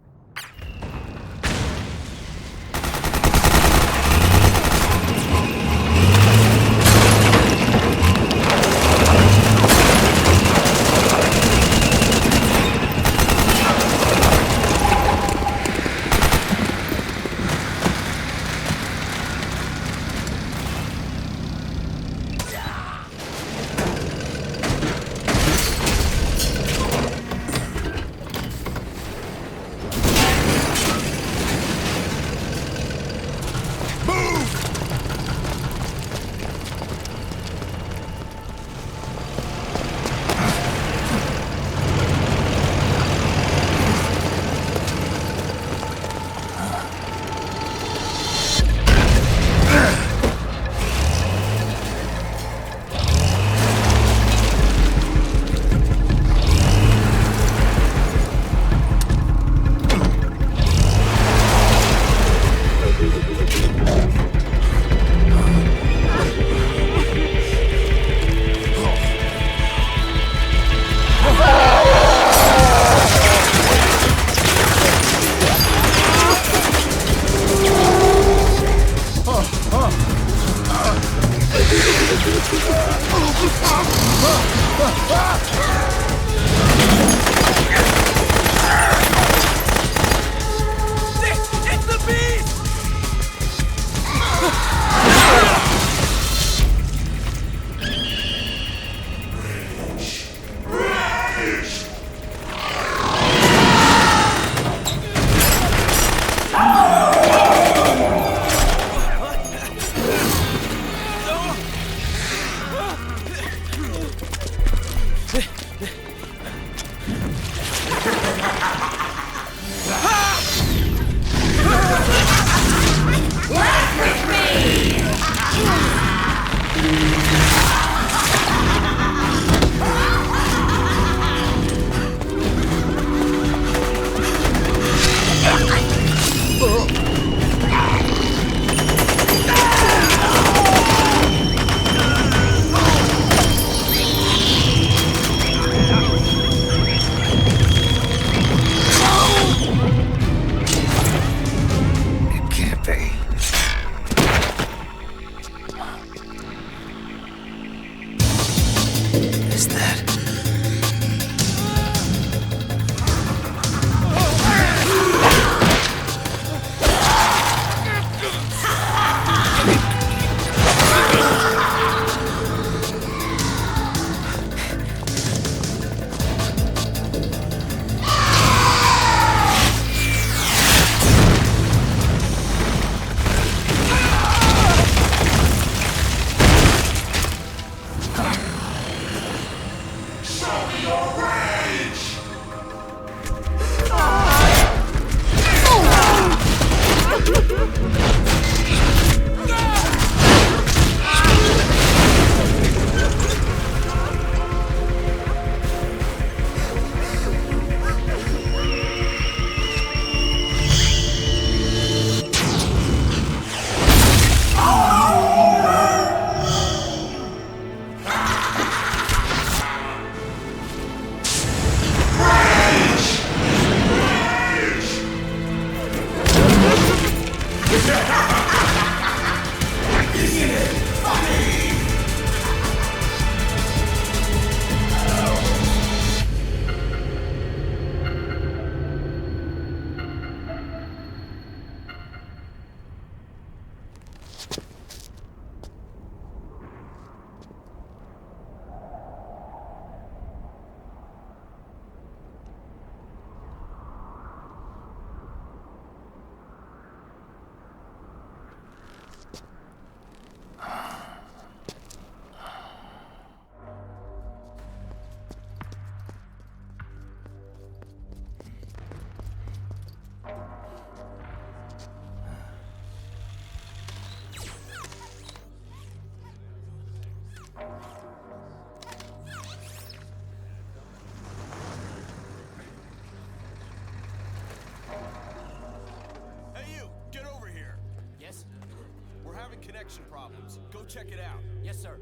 connection problems. Go check it out. Yes, sir.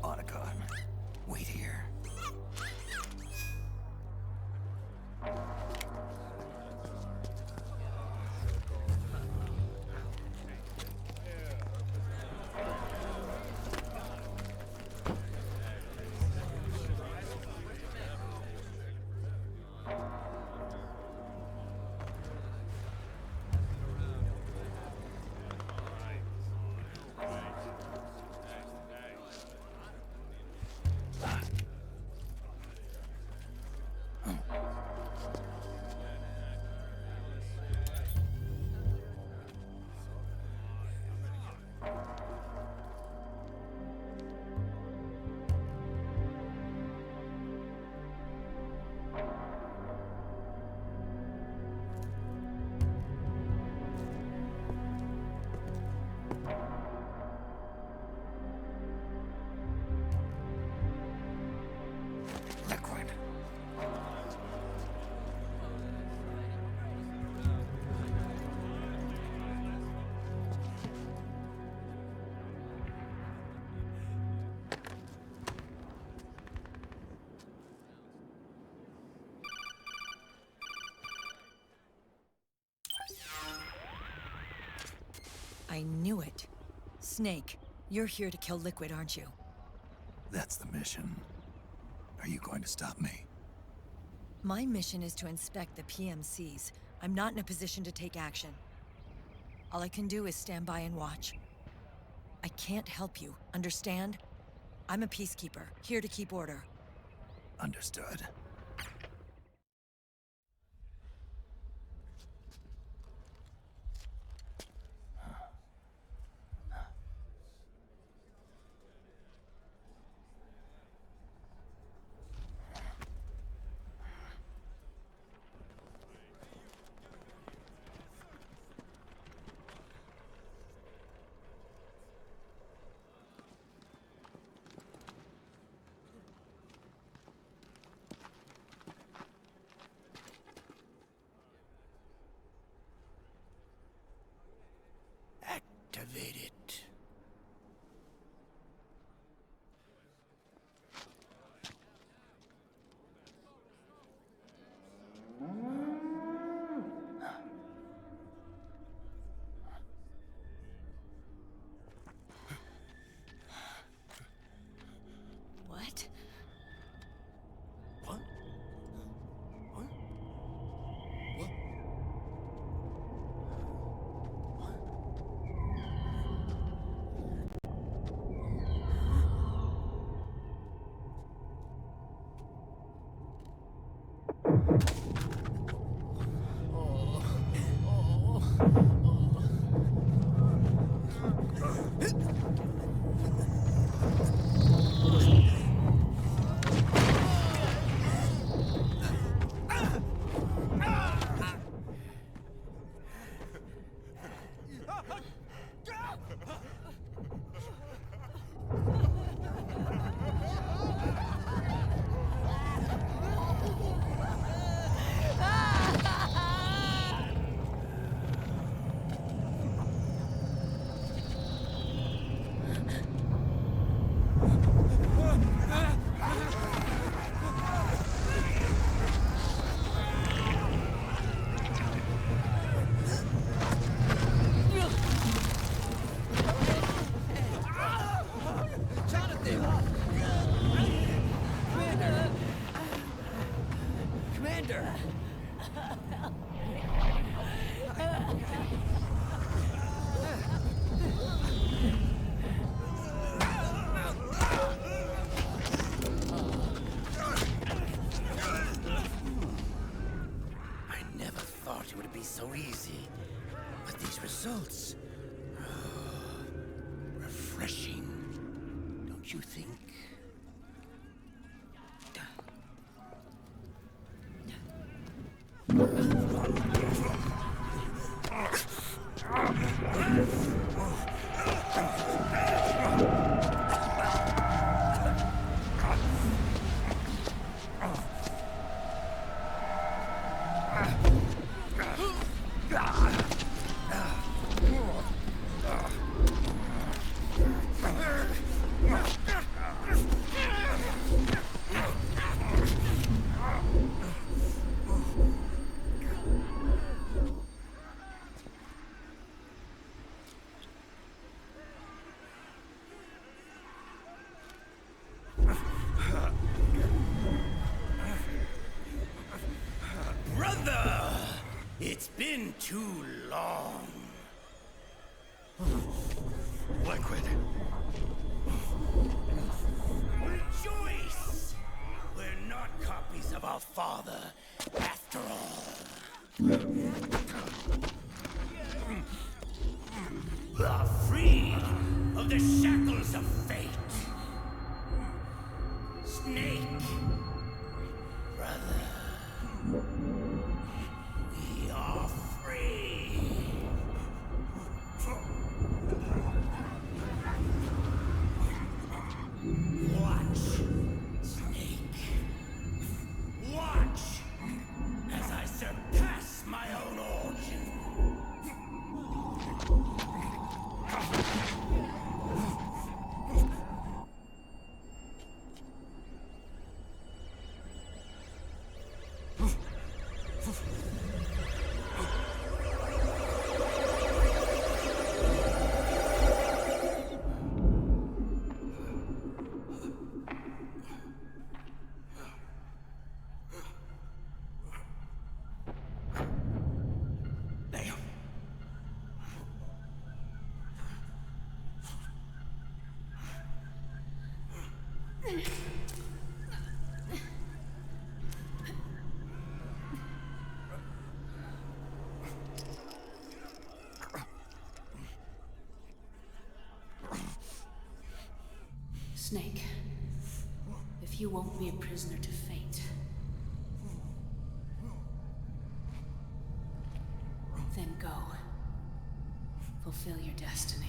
Otacon, wait here. Liquid. I knew it. Snake, you're here to kill Liquid, aren't you? That's the mission. Are you going to stop me? My mission is to inspect the PMCs. I'm not in a position to take action. All I can do is stand by and watch. I can't help you, understand? I'm a peacekeeper, here to keep order. Understood. Activate it. What? What? What? What? So easy. But these results... oh, refreshing. Don't you think? been too long. Liquid. Rejoice! We're not copies of our father, after all. Are freed of the shackles of fate. Snake, brother, we are free. Watch, Snake. Watch as I surpass my own origin. Snake, if you won't be a prisoner to fate, then go. Fulfill your destiny.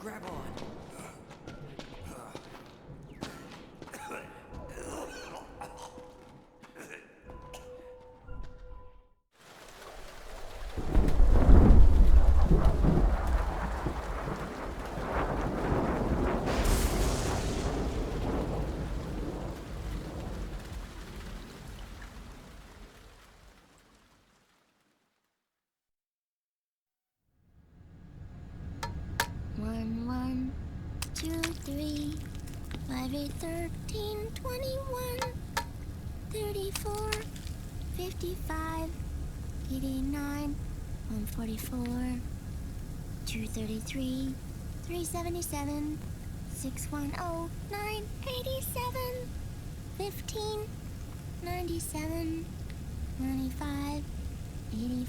Grab on. One, 1, 2, 3, 5, 8, 13, 21, 34, 55, 89, 144, 233, 377, 610, 987, 15, 97, 95, 84.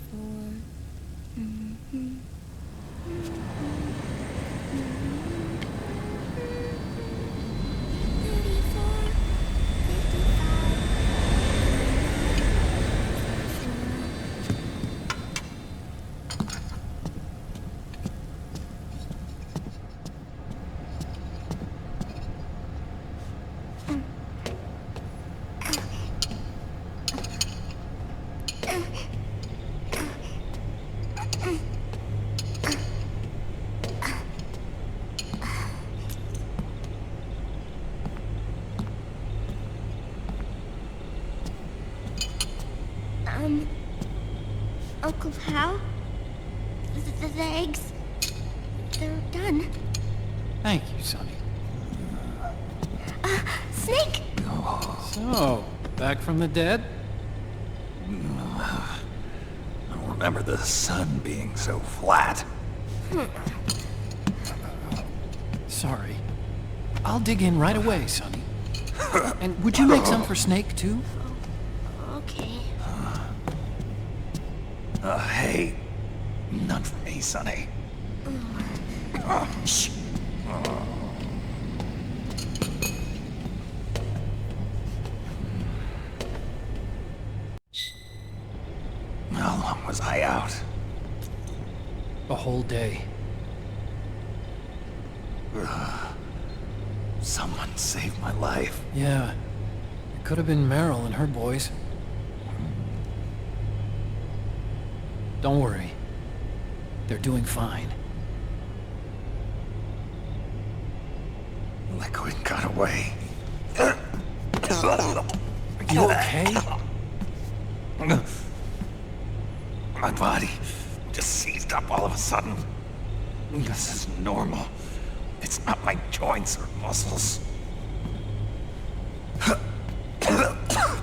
Uncle Pal, the eggs, they're done. Thank you, Sonny. Snake! So, back from the dead? I don't remember the sun being so flat. Sorry. I'll dig in right away, Sonny. And would you make some for Snake, too? Okay. Hey, none for me, Sonny. Shh. How long was I out? A whole day. Someone saved my life. Yeah. It could have been Meryl and her boys. Don't worry. They're doing fine. Liquid got away. You okay? My body just seized up all of a sudden. This is normal. It's not my joints or muscles.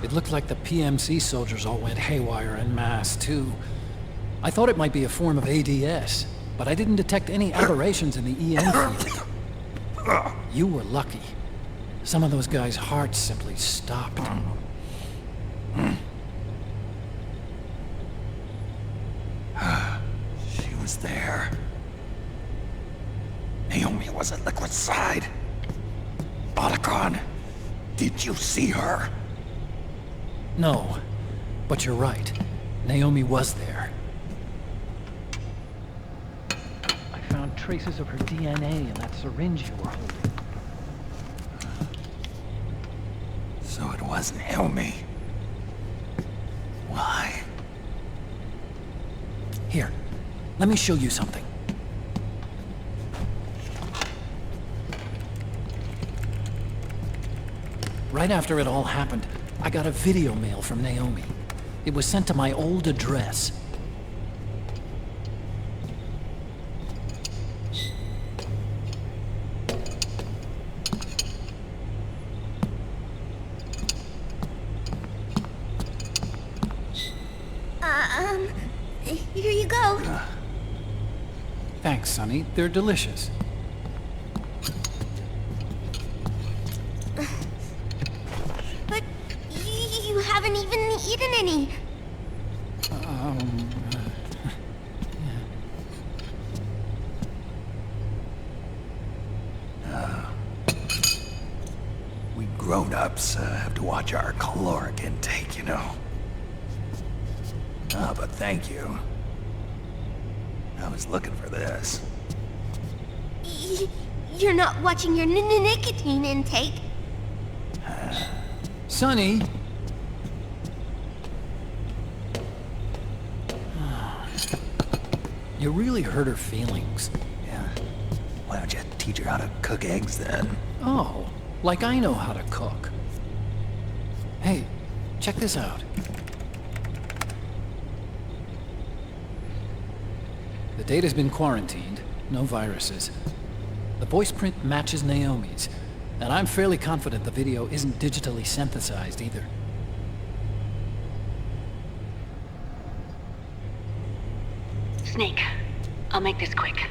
It looked like the PMC soldiers all went haywire en masse, too. I thought it might be a form of ADS, but I didn't detect any aberrations in the EM field. You were lucky. Some of those guys' hearts simply stopped. She was there. Naomi was at Liquid's side. Otacon, did you see her? No, but you're right. Naomi was there. I found traces of her DNA in that syringe you were holding. So it was Naomi. Why? Here, let me show you something. Right after it all happened, I got a video mail from Naomi. It was sent to my old address. Here you go. Thanks, Sonny. They're delicious. But you haven't even eaten any. We grown-ups have to watch our caloric intake, you know. But thank you. I was looking for this. You're not watching your nicotine intake. Sonny! You really hurt her feelings. Yeah. Why don't you teach her how to cook eggs then? Oh, like I know how to cook. Hey, check this out. The data's been quarantined, no viruses. The voice print matches Naomi's, and I'm fairly confident the video isn't digitally synthesized either. Snake, I'll make this quick.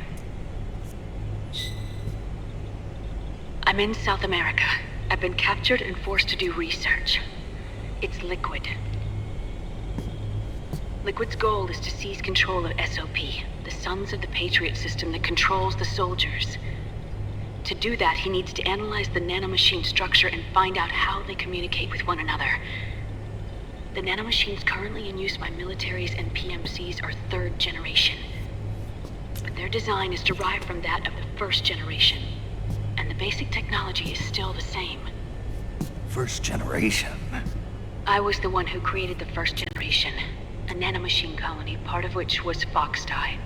I'm in South America. I've been captured and forced to do research. It's Liquid. Liquid's goal is to seize control of SOP, the Sons of the Patriot system that controls the soldiers. To do that, he needs to analyze the nanomachine structure and find out how they communicate with one another. The nanomachines currently in use by militaries and PMCs are third generation. But their design is derived from that of the first generation. And the basic technology is still the same. First generation? I was the one who created the first generation. A nanomachine colony, part of which was Foxdie.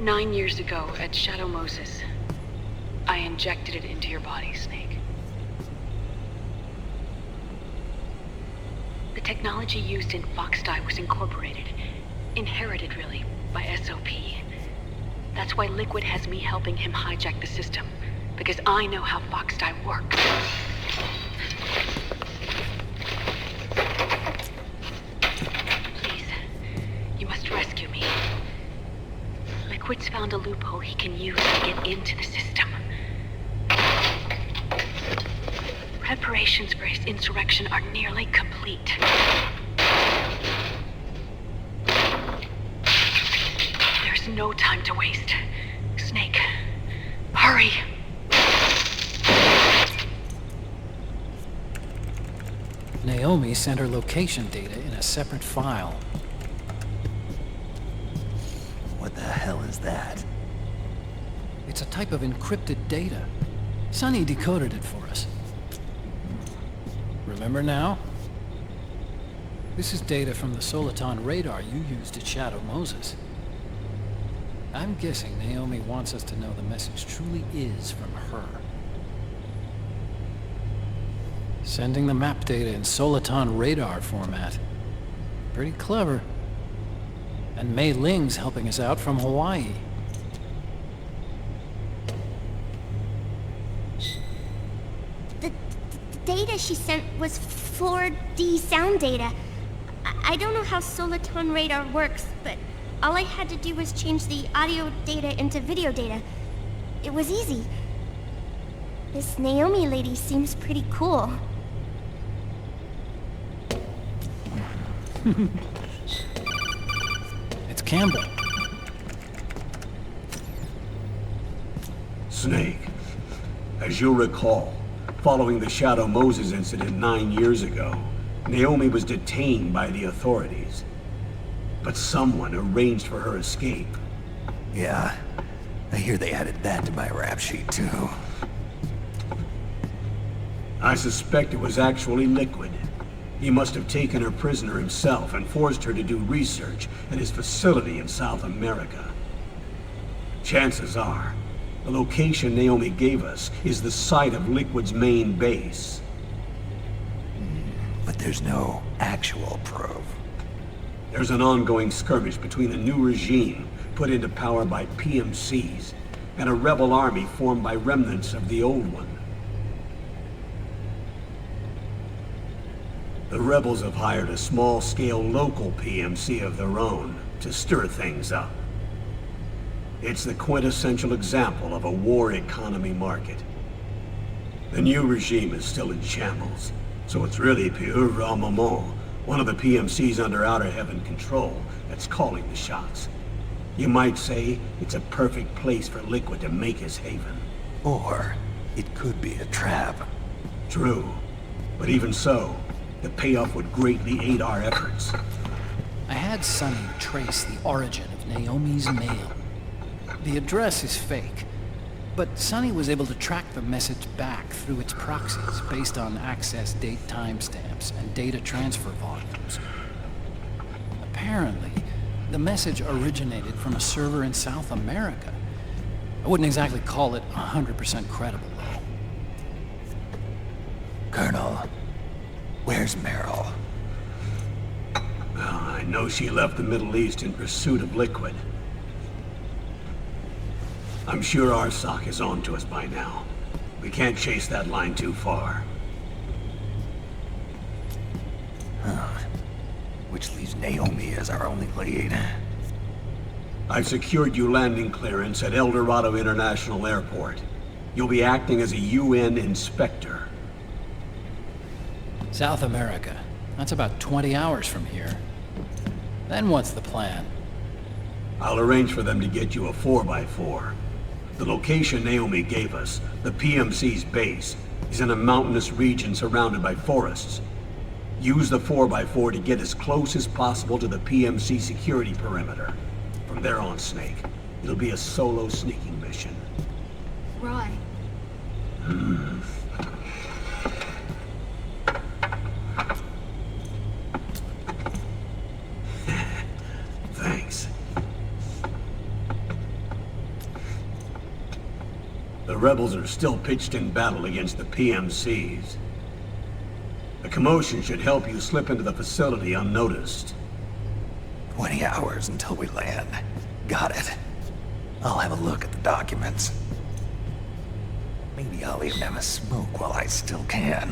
9 years ago, at Shadow Moses, I injected it into your body, Snake. The technology used in Foxdie was inherited really, by SOP. That's why Liquid has me helping him hijack the system, because I know how Foxdie works. Please, you must rescue me. Liquid's found a loophole he can use to get into the system. Preparations for his insurrection are nearly complete. There's no time to waste. Snake, hurry! Naomi sent her location data in a separate file. What the hell is that? It's a type of encrypted data. Sonny decoded it for us. Remember now? This is data from the Soliton radar you used at Shadow Moses. I'm guessing Naomi wants us to know the message truly is from her. Sending the map data in Soliton radar format. Pretty clever. And Mei Ling's helping us out from Hawaii. The data she sent was 4D sound data. I don't know how Soliton radar works, but all I had to do was change the audio data into video data. It was easy. This Naomi lady seems pretty cool. It's Campbell. Snake, as you'll recall, following the Shadow Moses incident 9 years ago, Naomi was detained by the authorities. But someone arranged for her escape. Yeah, I hear they added that to my rap sheet too. I suspect it was actually Liquid. He must have taken her prisoner himself and forced her to do research at his facility in South America. Chances are, the location Naomi gave us is the site of Liquid's main base. But there's no actual proof. There's an ongoing skirmish between a new regime put into power by PMCs and a rebel army formed by remnants of the old one. The rebels have hired a small-scale local PMC of their own to stir things up. It's the quintessential example of a war economy market. The new regime is still in shambles, so it's really pure moment, one of the PMCs under Outer Heaven control, that's calling the shots. You might say it's a perfect place for Liquid to make his haven. Or it could be a trap. True, but even so, the payoff would greatly aid our efforts. I had Sonny trace the origin of Naomi's mail. The address is fake, but Sonny was able to track the message back through its proxies based on access date timestamps and data transfer volumes. Apparently, the message originated from a server in South America. I wouldn't exactly call it 100% credible, though. Colonel, where's Meryl? Well, I know she left the Middle East in pursuit of Liquid. I'm sure our sock is on to us by now. We can't chase that line too far. Which leaves Naomi as our only lead. I've secured you landing clearance at El Dorado International Airport. You'll be acting as a UN inspector. South America. That's about 20 hours from here. Then what's the plan? I'll arrange for them to get you a 4x4. The location Naomi gave us, the PMC's base, is in a mountainous region surrounded by forests. Use the 4x4 to get as close as possible to the PMC security perimeter. From there on, Snake, it'll be a solo sneaking mission. Right. Thanks. The rebels are still pitched in battle against the PMCs. The commotion should help you slip into the facility unnoticed. 20 hours until we land. Got it. I'll have a look at the documents. Maybe I'll even have a smoke while I still can.